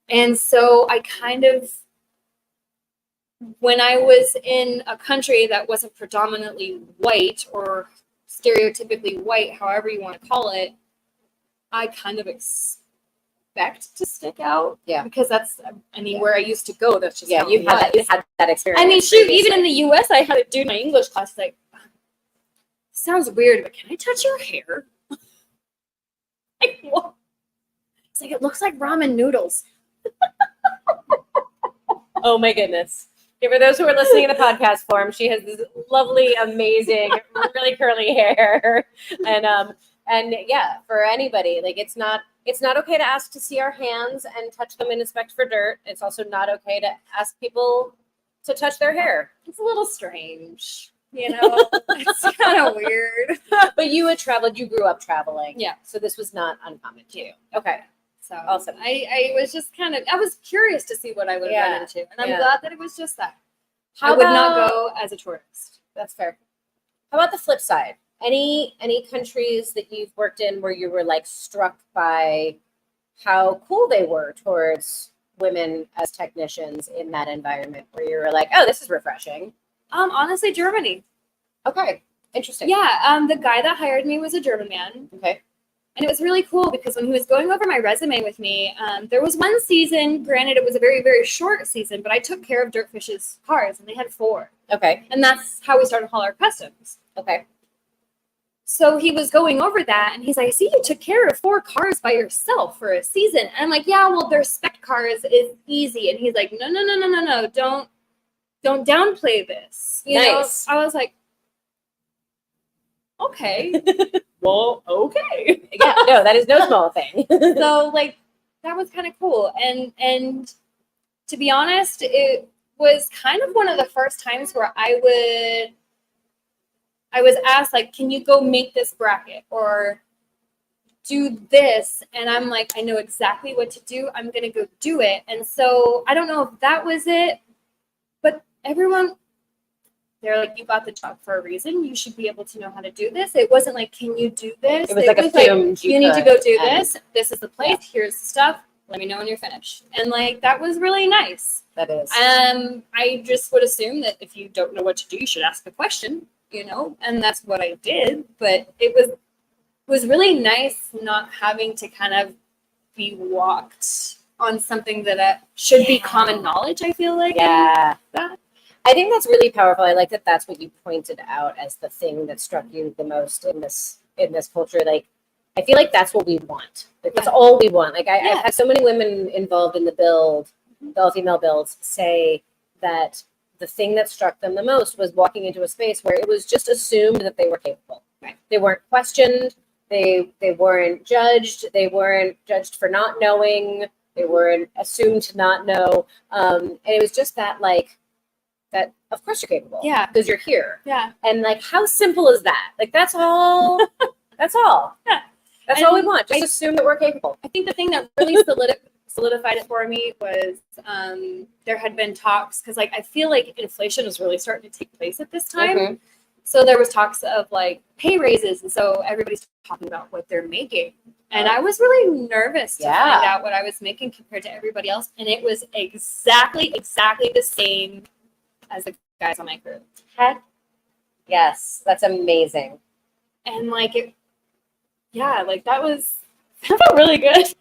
And so I kind of, when I was in a country that wasn't predominantly white or stereotypically white, however you want to call it, I kind of expect to stick out. Yeah. Because that's, I mean, Yeah. where I used to go, that's just Yeah, how you it had was. that experience. I mean, shoot, even in previously. the US, I had a dude in my English class like, sounds weird, but can I touch your hair? Like, what? It's like, it looks like ramen noodles. Oh my goodness. Yeah, for those who are listening in a podcast form, she has this lovely, amazing, really curly hair. And yeah, for anybody, like it's not okay to ask to see our hands and touch them and inspect for dirt. It's also not okay to ask people to touch their hair. It's a little strange, you know? It's kind of weird. But you had traveled, you grew up traveling. Yeah. So this was not uncommon to you. Okay. So Awesome. I was just kind of, I was curious to see what I would Yeah. run into. And I'm Yeah. glad that it was just that. How I would not about- go as a tourist. That's fair. How about the flip side? Any countries that you've worked in where you were like struck by how cool they were towards women as technicians in that environment, where you were like, oh, this is refreshing? Honestly, Germany. Okay, interesting. Yeah, the guy that hired me was a German man. Okay. And it was really cool because when he was going over my resume with me, there was one season, granted it was a very, very short season, but I took care of DirtFish's cars and they had 4. Okay. And that's how we started Holler Customs. Okay. So he was going over that and he's like, I see you took care of 4 cars by yourself for a season. And I'm like, yeah, well, their spec cars is easy. And he's like, no, don't downplay this. You Nice. know, I was like, okay. Well, okay. Yeah. No, that is no small thing. So like that was kind of cool. And to be honest, it was kind of one of the first times where I was asked like, can you go make this bracket or do this? And I'm like, I know exactly what to do. I'm going to go do it. And so I don't know if that was it, but everyone, they're like, you got the job for a reason. You should be able to know how to do this. It wasn't like, can you do this? It was like assumed you need to go do and- this. This is the place. Here's the stuff. Let me know when you're finished. And like, that was really nice. That is. I just would assume that if you don't know what to do, you should ask a question, you know, and that's what I did. But it was really nice not having to kind of be walked on something that should be common knowledge, I feel like. Yeah. That. I think that's really powerful. I like that that's what you pointed out as the thing that struck you the most in this culture. Like, I feel like that's what we want. Like, that's all we want. Like, I've had so many women involved in the build, the all-female builds, say that the thing that struck them the most was walking into a space where it was just assumed that they were capable. Right. They weren't questioned. They weren't judged. They weren't judged for not knowing. They weren't assumed to not know. And it was just that, like, that of course you're capable. Yeah. Because you're here. Yeah. And like, how simple is that? Like, that's all. That's all. Yeah. That's And all we want. Just assume that we're capable. I think the thing that really solidified it for me was there had been talks because like I feel like inflation was really starting to take place at this time. Mhm. So there was talks of like pay raises, and so everybody's talking about what they're making. And I was really nervous to find out what I was making compared to everybody else, and it was exactly the same as the guys on my crew. Heck, yes, that's amazing. And like it, yeah, like that felt really good.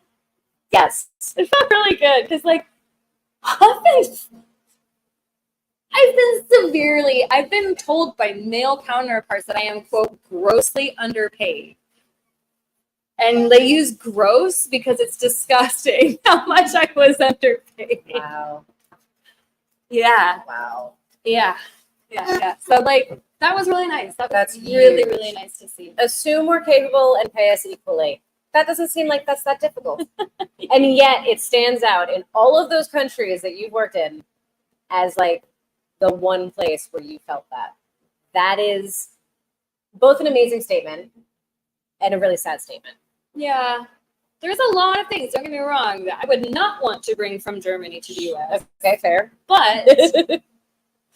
Yes. It felt really good because like I've been told by male counterparts that I am, quote, grossly underpaid. And they use gross because it's disgusting how much I was underpaid. Wow. Yeah. Wow. Yeah. Yeah. So like that was really nice. That's really, huge. really nice to see. Assume we're capable and pay us equally. That doesn't seem like that's that difficult. And yet it stands out in all of those countries that you've worked in as like the one place where you felt that. That is both an amazing statement and a really sad statement. Yeah. There's a lot of things, don't get me wrong, that I would not want to bring from Germany to the US. Okay, fair. But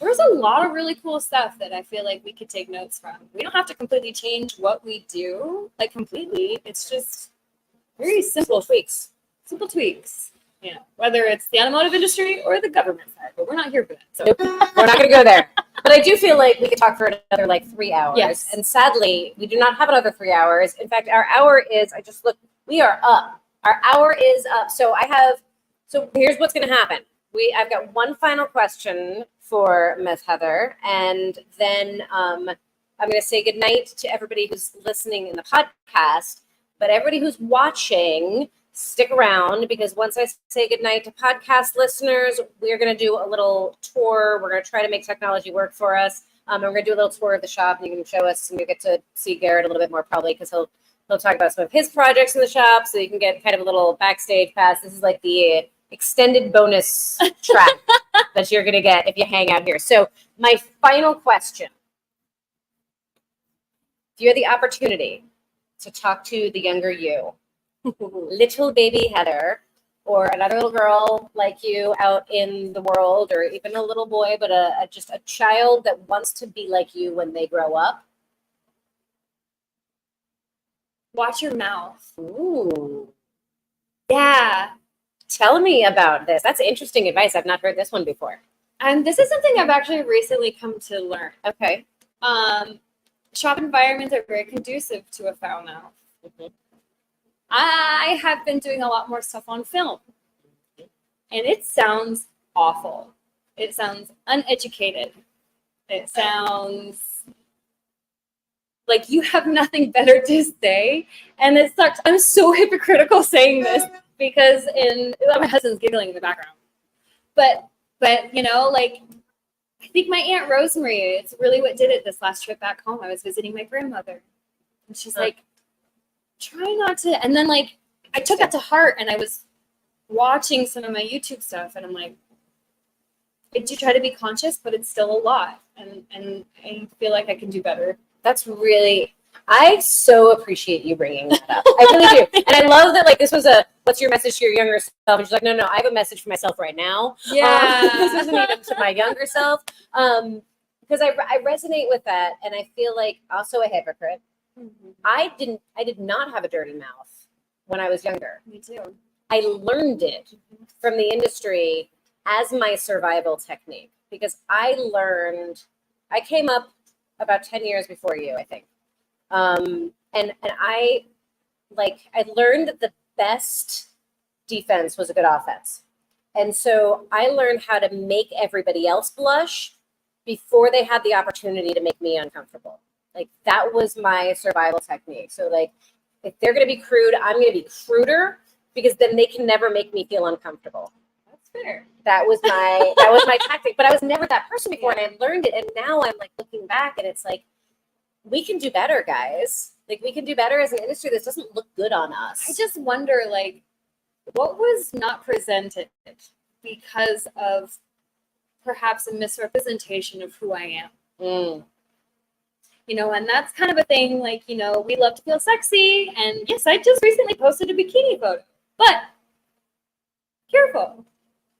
there's a lot of really cool stuff that I feel like we could take notes from. We don't have to completely change what we do, like completely. It's just very simple tweaks. Simple tweaks. You know, whether it's the automotive industry or the government side, but we're not here for that. So Nope. We're not going to go there. But I do feel like we could talk for another like 3 hours. Yes. And sadly, we do not have another 3 hours. In fact, our hour is, I just looked, we are up. Our hour is up. So here's what's going to happen. I've got one final question for Ms. Heather, and then I'm going to say goodnight to everybody who's listening in the podcast. But everybody who's watching, stick around, because once I say goodnight to podcast listeners, we're going to do a little tour. We're going to try to make technology work for us. And we're going to do a little tour of the shop, and you can show us, and you'll get to see Garrett a little bit more probably, because he'll talk about some of his projects in the shop, so you can get kind of a little backstage pass. This is like the extended bonus track that you're going to get if you hang out here. So my final question, if you had the opportunity to talk to the younger you, little baby Heather, or another little girl like you out in the world, or even a little boy, but just a child that wants to be like you when they grow up. watch your mouth. Ooh. Yeah. Tell me about this. That's interesting advice. I've not heard this one before. And this is something I've actually recently come to learn. Okay. Shop environments are very conducive to a foul mouth. Mhm. I have been doing a lot more stuff on film, and it sounds awful. It sounds uneducated. It sounds like you have nothing better to say, and it sucks. I'm so hypocritical saying this because my husband's giggling in the background, but you know, like, I think my Aunt Rosemary, it's really what did it this last trip back home. I was visiting my grandmother, and she's like, try not to. And then, like, I took that to heart, and I was watching some of my YouTube stuff, and I'm like, I do try to be conscious, but it's still a lot. And I feel like I can do better. That's really, I so appreciate you bringing that up. I really do. And I love that, like, this was what's your message to your younger self? And she's like, no, I have a message for myself right now. This isn't even to my younger self. Because I resonate with that. And I feel like also a hypocrite. Mm-hmm. I did not have a dirty mouth when I was younger. Me too. I learned it from the industry as my survival technique, because I came up about 10 years before you, I think. And I learned that the best defense was a good offense. And so I learned how to make everybody else blush before they had the opportunity to make me uncomfortable. Like, that was my survival technique. So, like, if they're going to be crude, I'm going to be cruder, because then they can never make me feel uncomfortable. That's fair. That was my tactic. But I was never that person before, and I learned it. And now I'm like looking back, and it's like, we can do better, guys. Like, we can do better as an industry. This doesn't look good on us. I just wonder, like, what was not presented because of perhaps a misrepresentation of who I am. Mm. You know, and that's kind of a thing, like, you know, we love to feel sexy. And yes, I just recently posted a bikini photo, but careful.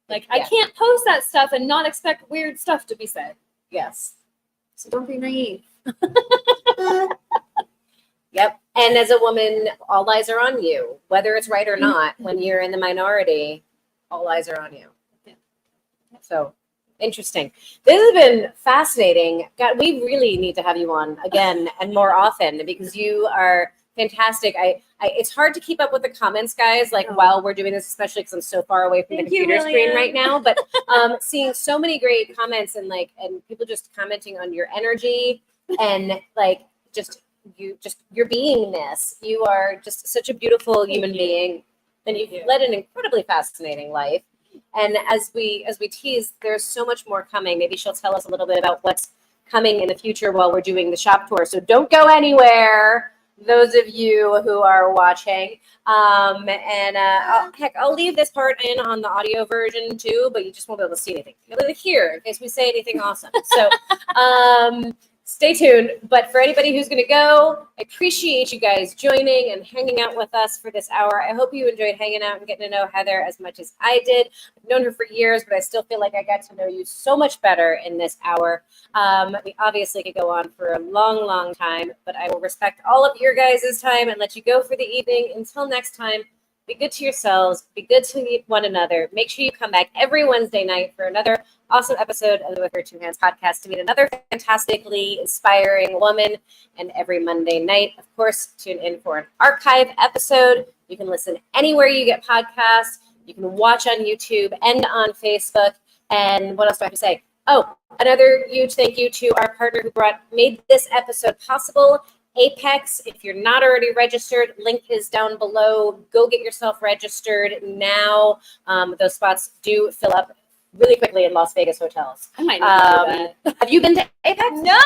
Like, I can't post that stuff and not expect weird stuff to be said. Yes. So don't be naive. Yep. And as a woman, all eyes are on you, whether it's right or not. When you're in the minority, all eyes are on you. Yeah. So interesting. This has been fascinating. God, we really need to have you on again and more often, because you are fantastic. It's hard to keep up with the comments, guys, like, while we're doing this, especially because I'm so far away from the computer screen right now. But seeing so many great comments and people just commenting on your energy and like your beingness. You are just such a beautiful human being, and you've led an incredibly fascinating life. And as we tease, there's so much more coming. Maybe she'll tell us a little bit about what's coming in the future while we're doing the shop tour. So don't go anywhere, those of you who are watching. I'll leave this part in on the audio version too, but you just won't be able to see anything. You'll be able to hear in case we say anything awesome. So stay tuned. But for anybody who's going to go, I appreciate you guys joining and hanging out with us for this hour. I hope you enjoyed hanging out and getting to know Heather as much as I did. I've known her for years, but I still feel like I got to know you so much better in this hour. We obviously could go on for a long, long time, but I will respect all of your guys' time and let you go for the evening. Until next time, be good to yourselves, be good to one another. Make sure you come back every Wednesday night for another awesome episode of the With Her Two Hands podcast to meet another fantastically inspiring woman. And every Monday night, of course, tune in for an archive episode. You can listen anywhere you get podcasts. You can watch on YouTube and on Facebook. And what else do I have to say? Oh, another huge thank you to our partner who made this episode possible, Apex. If you're not already registered, link is down below. Go get yourself registered now. Those spots do fill up really quickly in Las Vegas hotels. I might not do that. Have you been to Apex? No!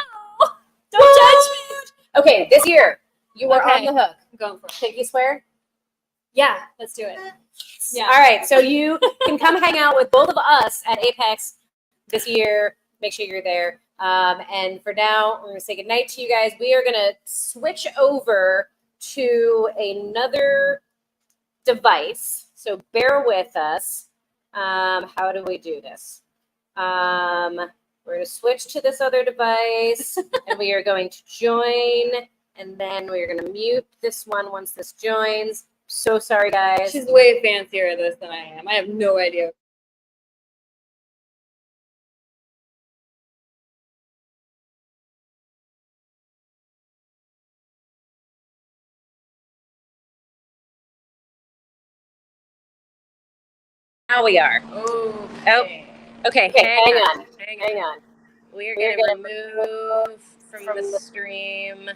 Don't judge me! Okay, this year, you are on the hook. I'm going for it. Pinky swear? Yeah, let's do it. Yeah. All right, so you can come hang out with both of us at Apex this year. Make sure you're there. And for now, we're going to say goodnight to you guys. We are going to switch over to another device. So bear with us. How do we do this? We're going to switch to this other device and we are going to join. And then we're going to mute this one once this joins. So sorry, guys. She's way fancier at this than I am. I have no idea. Now we are. Okay. Okay, hang on. Hang on. We're We're going gonna to move from the stream.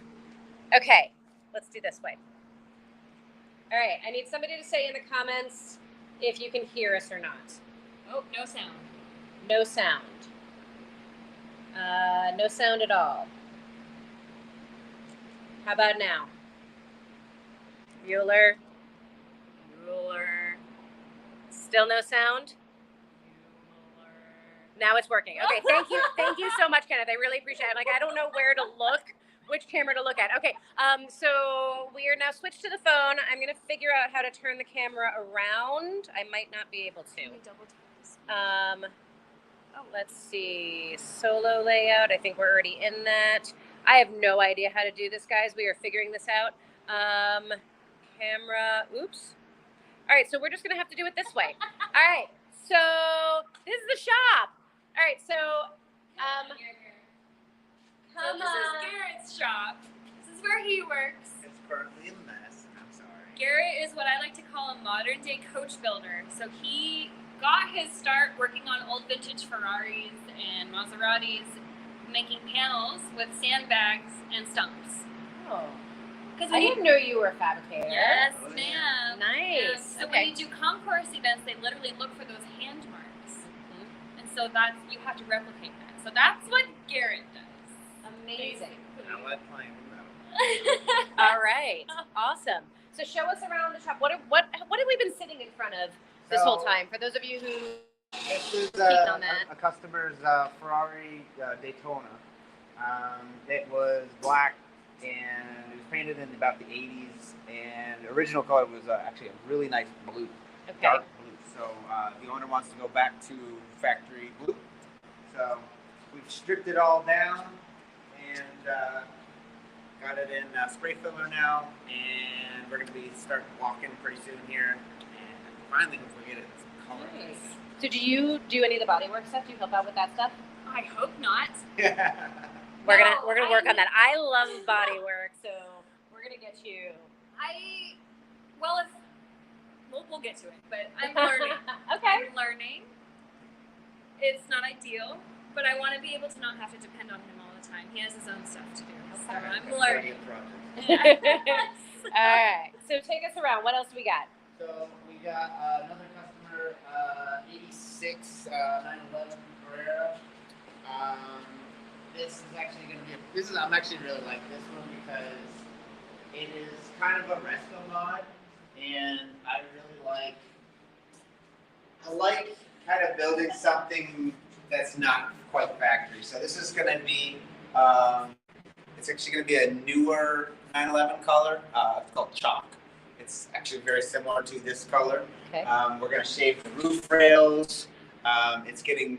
Okay, let's do this way. All right, I need somebody to say in the comments if you can hear us or not. Oh, no sound. No sound. No sound at all. How about now? Bueller. Still no sound? Now it's working. Okay, thank you. Thank you so much, Kenneth. I really appreciate it. Like, I don't know where to look, which camera to look at. Okay, so we are now switched to the phone. I'm going to figure out how to turn the camera around. I might not be able to. Let's see. Solo layout. I think we're already in that. I have no idea how to do this, guys. We are figuring this out. Camera. Oops. All right, so we're just going to have to do it this way. All right, so this is the shop. All right, so So this is Garrett's shop. This is where he works. It's currently a mess. I'm sorry. Garrett is what I like to call a modern day coach builder. So he got his start working on old vintage Ferraris and Maseratis, making panels with sandbags and stumps. Oh. I didn't know you were a fabricator. Yes, Oh, ma'am. Nice. So when you do concourse events, they literally look for those hand marks. And so that's, you have to replicate that. So that's what Garrett does. Amazing. Now let's play metal. All right. Awesome. So show us around the shop. What have we been sitting in front of this whole time? For those of you who This is on that. a customer's Ferrari Daytona. It was black and it was painted in about the 80s. And the original color was actually a really nice blue, dark blue. So the owner wants to go back to factory blue. So we've stripped it all down and got it in spray filler now. And we're going to be starting walking pretty soon here. And finally, once we get it, some color. Nice. So do you do any of the bodywork stuff? Do you help out with that stuff? I hope not. We're gonna work on that. I love bodywork, so we're gonna get you. We'll get to it, but I'm learning. Okay. I'm learning. It's not ideal, but I want to be able to not have to depend on him all the time. He has his own stuff to do, so I'm learning. All right. So take us around. What else do we got? So we got another customer 86 911 Carrera. This is actually going to be I'm actually really like this one because it is kind of a resto mod, and I like kind of building something that's not quite factory. So this is going to be it's actually going to be a newer 911 color. It's called Chalk. It's actually very similar to this color. Okay. We're going to shave the roof rails. It's getting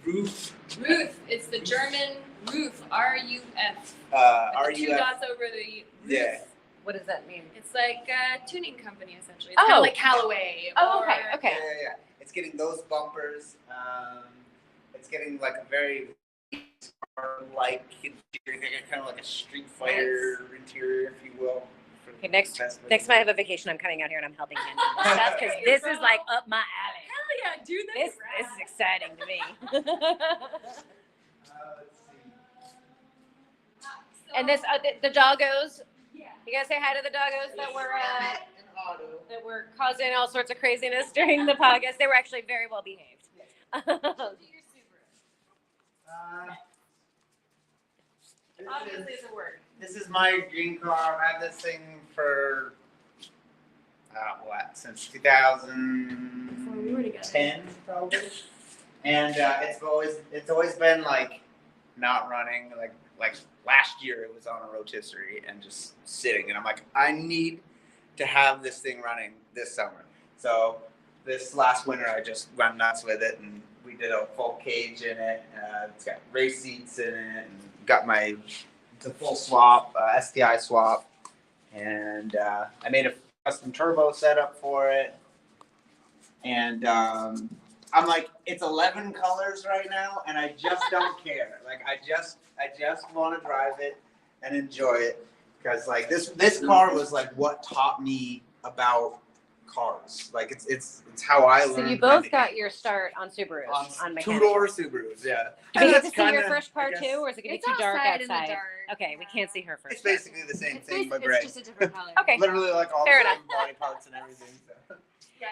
roof. Roof. It's the German roof. RUF. RUF. Two dots over the roof. Yeah. What does that mean? It's like a tuning company essentially. It's kind of like Callaway. Oh, or- okay. Yeah. It's getting those bumpers. It's getting like a very like interior, kind of like a Street Fighter interior, if you will. Okay, next time I have a vacation, I'm coming out here and I'm helping him with stuff because this is like up my alley. Hell yeah, dude. This is exciting to me. Let's see. And this the doggos. Yeah. You guys say hi to the doggos that were An auto. that were causing all sorts of craziness during the podcast. They were actually very well behaved. Obviously, it's a word. This is my dream car. I've had this thing for since 2010 probably, and it's always been like not running. Like last year, it was on a rotisserie and just sitting, and I'm like, I need to have this thing running this summer. So this last winter, I just went nuts with it, and we did a full cage in it. It's got race seats in it, and got it's a full swap, STI swap, and I made a custom turbo setup for it. And I'm like, it's 11 colors right now, and I just don't care. Like I just want to drive it and enjoy it because like this car was like what taught me about cars. Like it's how I learned. So you both got your start on Subarus, on mechanics. two-door Subarus, yeah. Do we get to That's see your kinda, first car I guess, too, or is it gonna be It's too dark outside in the outside? dark. Okay, we can't see her first. It's basically the same thing, but gray. It's just a different color. Okay. Literally like all Fair the enough. same body parts and everything. So.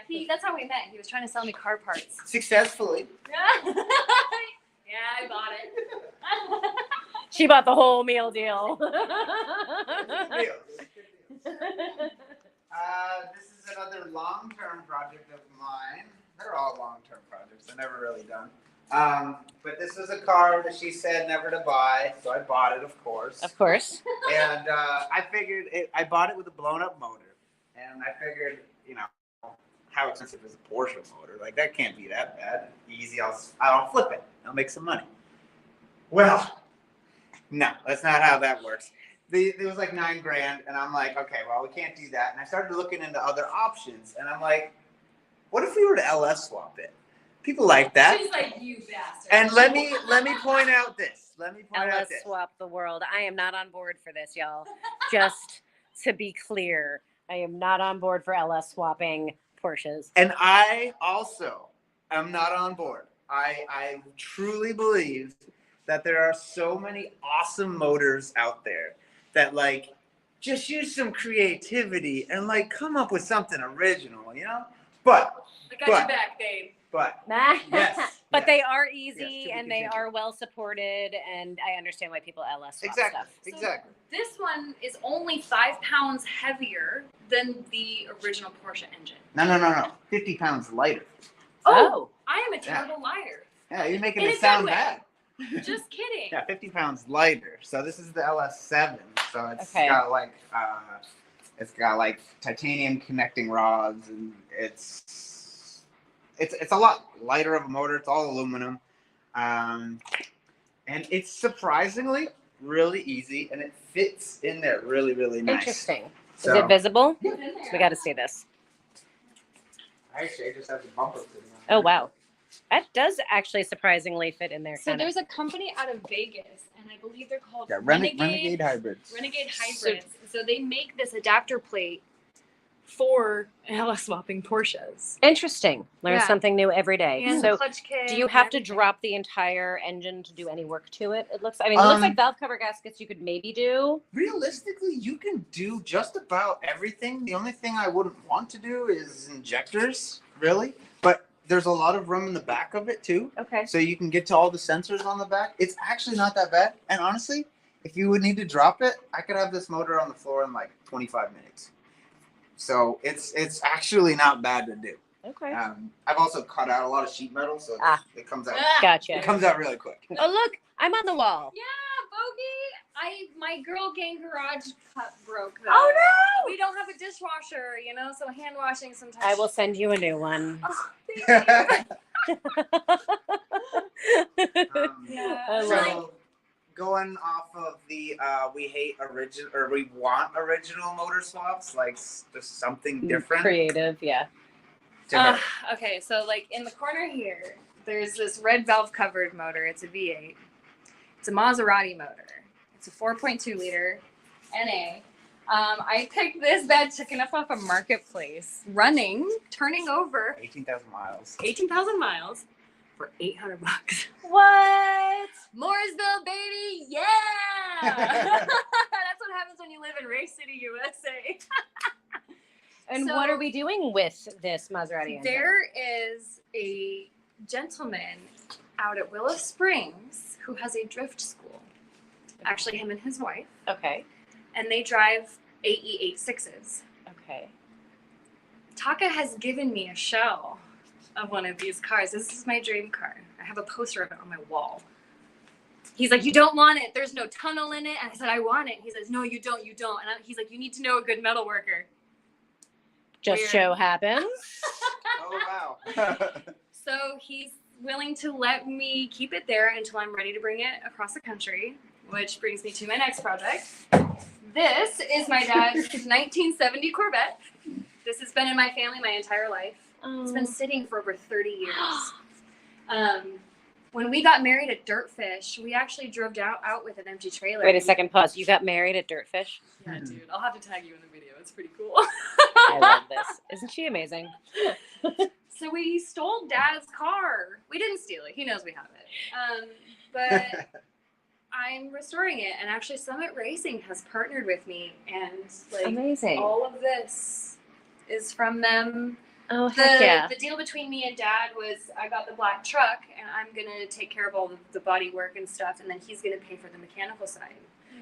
Yeah, that's how we met. He was trying to sell me car parts. Successfully. Yeah, I bought it. She bought the whole meal deal. This is another long-term project of mine. They're all long-term projects. They're never really done. But this was a car that she said never to buy, so I bought it, of course. Of course. And I figured I bought it with a blown-up motor, and I figured, how expensive is a Porsche motor? Like that can't be that bad. Easy. I'll flip it. I'll make some money. Well, no, that's not how that works. It was like $9,000, and I'm like, okay, well, we can't do that. And I started looking into other options, and I'm like, what if we were to LS swap it? People like that. She's like, you bastard. And let me point out this. LS swap the world. I am not on board for this, y'all. Just to be clear, I am not on board for LS swapping Porsches. And I also am not on board. I truly believe that there are so many awesome motors out there that like just use some creativity and like come up with something original, But I got your back, babe. yes, But yes. they are easy Yes, and they are well supported, and I understand why people LS swap exactly, stuff. exactly. This one is only 5 pounds heavier than the original Porsche engine. No. 50 pounds lighter. Oh. I am a terrible liar. Yeah, you're making In it a sound good way. bad. Just kidding. Yeah, 50 pounds lighter. So this is the LS7. So it's Okay. got like titanium connecting rods, and it's a lot lighter of a motor. It's all aluminum, and it's surprisingly really easy, and it fits in there really, really nice. Interesting. So, Is it visible? Get in there. We got to see this. Actually, I just have the bumper sitting on. Oh, wow. That does actually surprisingly fit in there. So kinda. there's a company out of Vegas, and I believe they're called Yeah, Renegade hybrids. Renegade Hybrids. So they make this adapter plate 4 LS swapping Porsches. Interesting. Learn Yeah. something new every day. And So the clutch kit. do you and have to everything. drop the entire engine to do any work to it? It looks like valve cover gaskets you could maybe do. Realistically, you can do just about everything. The only thing I wouldn't want to do is injectors, really. But there's a lot of room in the back of it too. Okay. So you can get to all the sensors on the back. It's actually not that bad. And honestly, if you would need to drop it, I could have this motor on the floor in like 25 minutes. So it's actually not bad to do. Okay. I've also cut out a lot of sheet metal, so it comes out. Gotcha. It comes out really quick. Oh, look, I'm on the wall. Yeah, Bogey. My girl gang garage cup broke though. Oh, no! We don't have a dishwasher, so hand washing sometimes. I will send you a new one. Oh, thank you. Yeah. I love So going off of the we want original motor swaps, like just something different. Creative, yeah. Okay, so like in the corner here, there's this red valve covered motor. It's a V8. It's a Maserati motor. It's a 4.2 liter NA. I picked this bad chicken up off a marketplace, turning over 18,000 miles. 18,000 miles for $800. What? Mooresville, baby, yeah! That's what happens when you live in Race City, USA. And So- what are we doing with this Maserati engine? There is a gentleman out at Willow Springs who has a drift school. Actually, him and his wife. Okay. And they drive AE86s. Okay. Taka has given me a shell of one of these cars. This is my dream car. I have a poster of it on my wall. He's like, you don't want it. There's no tunnel in it. And I said, I want it. He says, no, you don't. And he's like, you need to know a good metal worker. Just Weird. show happens. Oh wow. So he's willing to let me keep it there until I'm ready to bring it across the country, which brings me to my next project. This is my dad's 1970 Corvette. This has been in my family my entire life. It's been sitting for over 30 years. When we got married at DirtFish, we actually drove out with an empty trailer. Wait a second, pause. You got married at DirtFish? Yeah, dude. I'll have to tag you in the video. It's pretty cool. I love this. Isn't she amazing? So we stole Dad's car. We didn't steal it. He knows we have it. But I'm restoring it, and actually Summit Racing has partnered with me, and Amazing. all of this is from them. Oh, heck yeah. The deal between me and Dad was I got the black truck, and I'm gonna take care of all the body work and stuff, and then he's gonna pay for the mechanical side.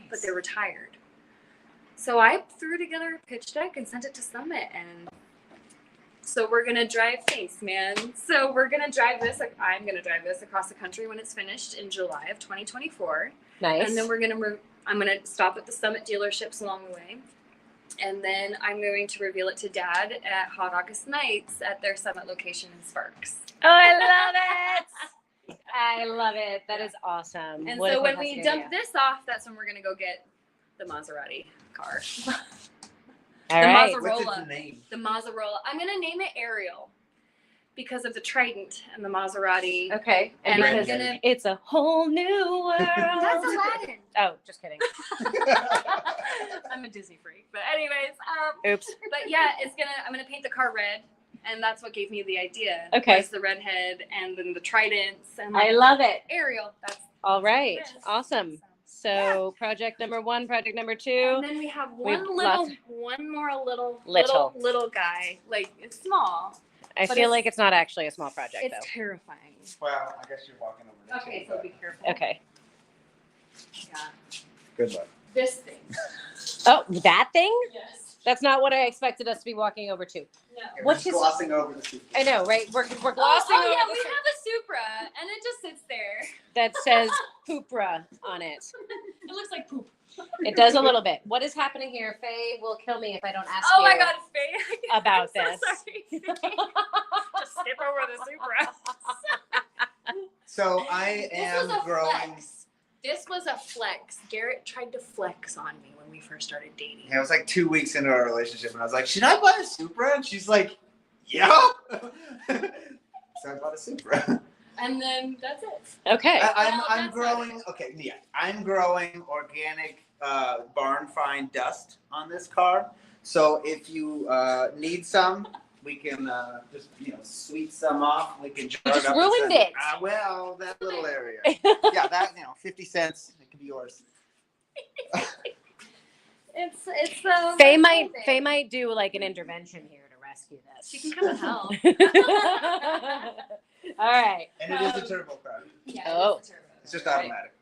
But they're retired. So I threw together a pitch deck and sent it to Summit, and so we're gonna drive So we're gonna drive this. I'm gonna drive this across the country when it's finished in July of 2024. Nice. And then I'm gonna stop at the Summit dealerships along the way, and then I'm going to reveal it to Dad at Hot August Nights at their Summit location in Sparks. Oh, I love it. I love it. That is awesome. And What a so when fantastic we dump idea. this off, that's when we're gonna go get the Maserati car. All the right. Maserati. What's its name? The Maserati. I'm gonna name it Ariel because of the Trident and the Maserati. Okay. And because I'm gonna. it's a whole new world. That's Aladdin. Oh, just kidding. I'm a Disney freak, but anyways, Oops. but yeah, I'm gonna paint the car red, and that's what gave me the idea. Okay. Was the red head and then the tridents and I love it. Ariel. That's All right. Yes. Awesome. So project number 1, project number 2. and then we have We've one more little guy. Like it's small. I but feel it's- like it's not actually a small project It's though. terrifying. Well, I guess you're walking over there. Okay, too, so but be careful. Okay. Yeah. good luck. This thing. Oh, that thing? Yes. That's not what I expected us to be walking over to. No. You're What's just his- glossing over the super. I know, right? We're glossing over yeah, the we thing have a Supra, and it just sits there. that says Poopra on it. It looks like poop. It does a little bit. What is happening here? Faye will kill me if I don't ask Oh you my God, Faye. about I'm this. so sorry. Just skip over the Supra. So I This am was a growing. flex. This was a flex. Garrett tried to flex on me when we first started dating. Yeah, it was like 2 weeks into our relationship, and I was like, "Should I buy a Supra?" And she's like, "Yeah." So I bought a Supra. And then that's it. Okay. I'm Well, that's growing. Okay, yeah, I'm growing organic barn find dust on this car. So if you need some, we can just sweep some off. We can jar just it up. ruined it. Well, that little area. Yeah, that 50 cents. It could be yours. It's Faye might do like an intervention here to rescue this. She can come and help. All right. And it is a turbo car. Yeah. Oh. It's a turbo. It's just automatic.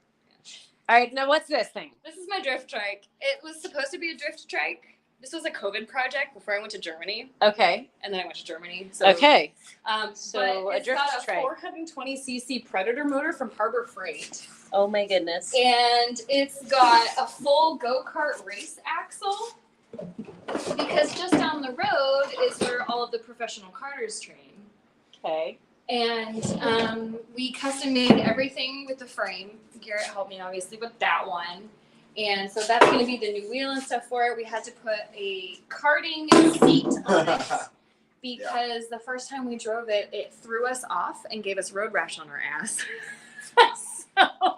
All right. Now what's this thing? This is my drift trike. It was supposed to be a drift trike. This was a COVID project before I went to Germany, Okay. and then I went to Germany. So, Okay. So a it's drift got a trike. 420cc Predator motor from Harbor Freight, Oh my goodness. and it's got a full go-kart race axle. Because just down the road is where all of the professional karters train. Okay. And we custom made everything with the frame. Garrett helped me obviously with that one. And so that's going to be the new wheel and stuff for it. We had to put a karting seat on it because the first time we drove it, it threw us off and gave us road rash on our ass. So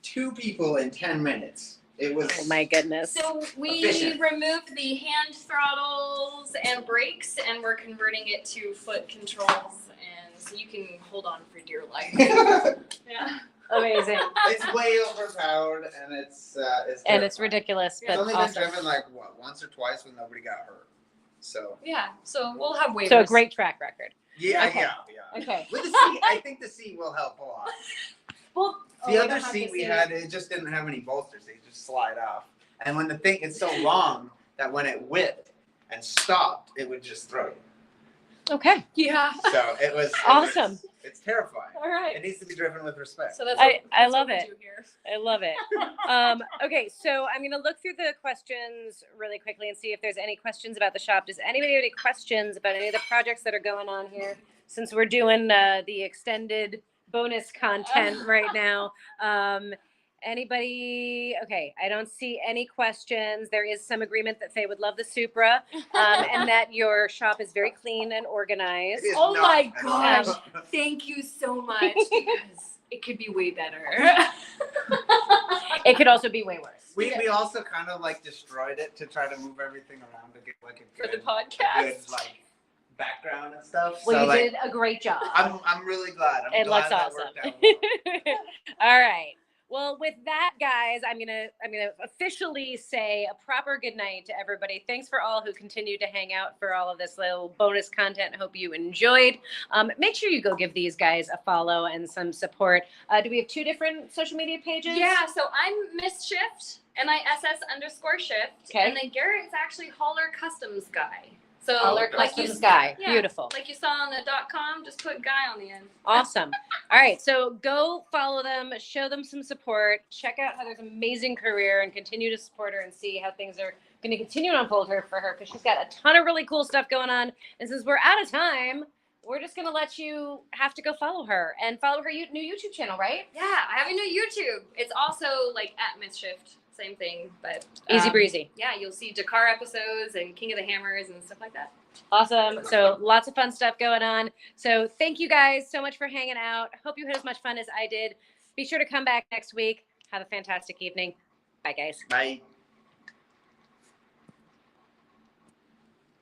2 people in 10 minutes. It was. Oh my goodness. So we Efficient. removed the hand throttles and brakes, and we're converting it to foot controls, and so you can hold on for dear life. Yeah. Amazing. It's way overpowered, and it's And it's ridiculous, It's but only awesome. been driven like once or twice when nobody got hurt. So Yeah. So we'll have waivers. So a great track record. yeah, Okay. yeah. Okay. With the seat, I think the seat will help a lot. Well, The other seat we had, it just didn't have any bolsters. They just slide off. And when the thing, it's so long that when it whipped and stopped, it would just throw you. okay. Yeah. So it was Awesome. It's terrifying. All right. It needs to be driven with respect. So that's I what love we it. do here. I love it. Okay, so I'm going to look through the questions really quickly and see if there's any questions about the shop. Does anybody have any questions about any of the projects that are going on here? Since we're doing the extended bonus content right now. Anybody? Okay, I don't see any questions. There is some agreement that Faye would love the Supra, and that your shop is very clean and organized. It is Oh not my at all. gosh. Thank you so much because it could be way better. It could also be way worse. We also kind of like destroyed it to try to move everything around to get like a For good, the podcast. good like background and stuff. Well, so you like, did a great job. I'm really glad. I'm It glad looks that awesome. worked out well. All right. Well, with that, guys, I'm gonna officially say a proper good night to everybody. Thanks for all who continue to hang out for all of this little bonus content. Hope you enjoyed. Make sure you go give these guys a follow and some support. Do we have 2 different social media pages? Yeah, so I'm Miss Shift, MISS_Shift. Okay. And then Garrett's actually Holler Customs Guy. So Holler like you Customs Guy. yeah, Beautiful. Like you saw on the .com, just put guy on the end. Awesome. All right. So go follow them, show them some support, check out Heather's amazing career and continue to support her and see how things are going to continue to unfold for her because she's got a ton of really cool stuff going on. And since we're out of time, we're just going to let you have to go follow her and follow her new YouTube channel, right? Yeah, I have a new YouTube. It's also like at Miss Shift. Same thing, but Easy breezy. Yeah, you'll see Dakar episodes and King of the Hammers and stuff like that. Awesome. So lots of fun stuff going on. So thank you guys so much for hanging out. Hope you had as much fun as I did. Be sure to come back next week. Have a fantastic evening. Bye, guys. Bye.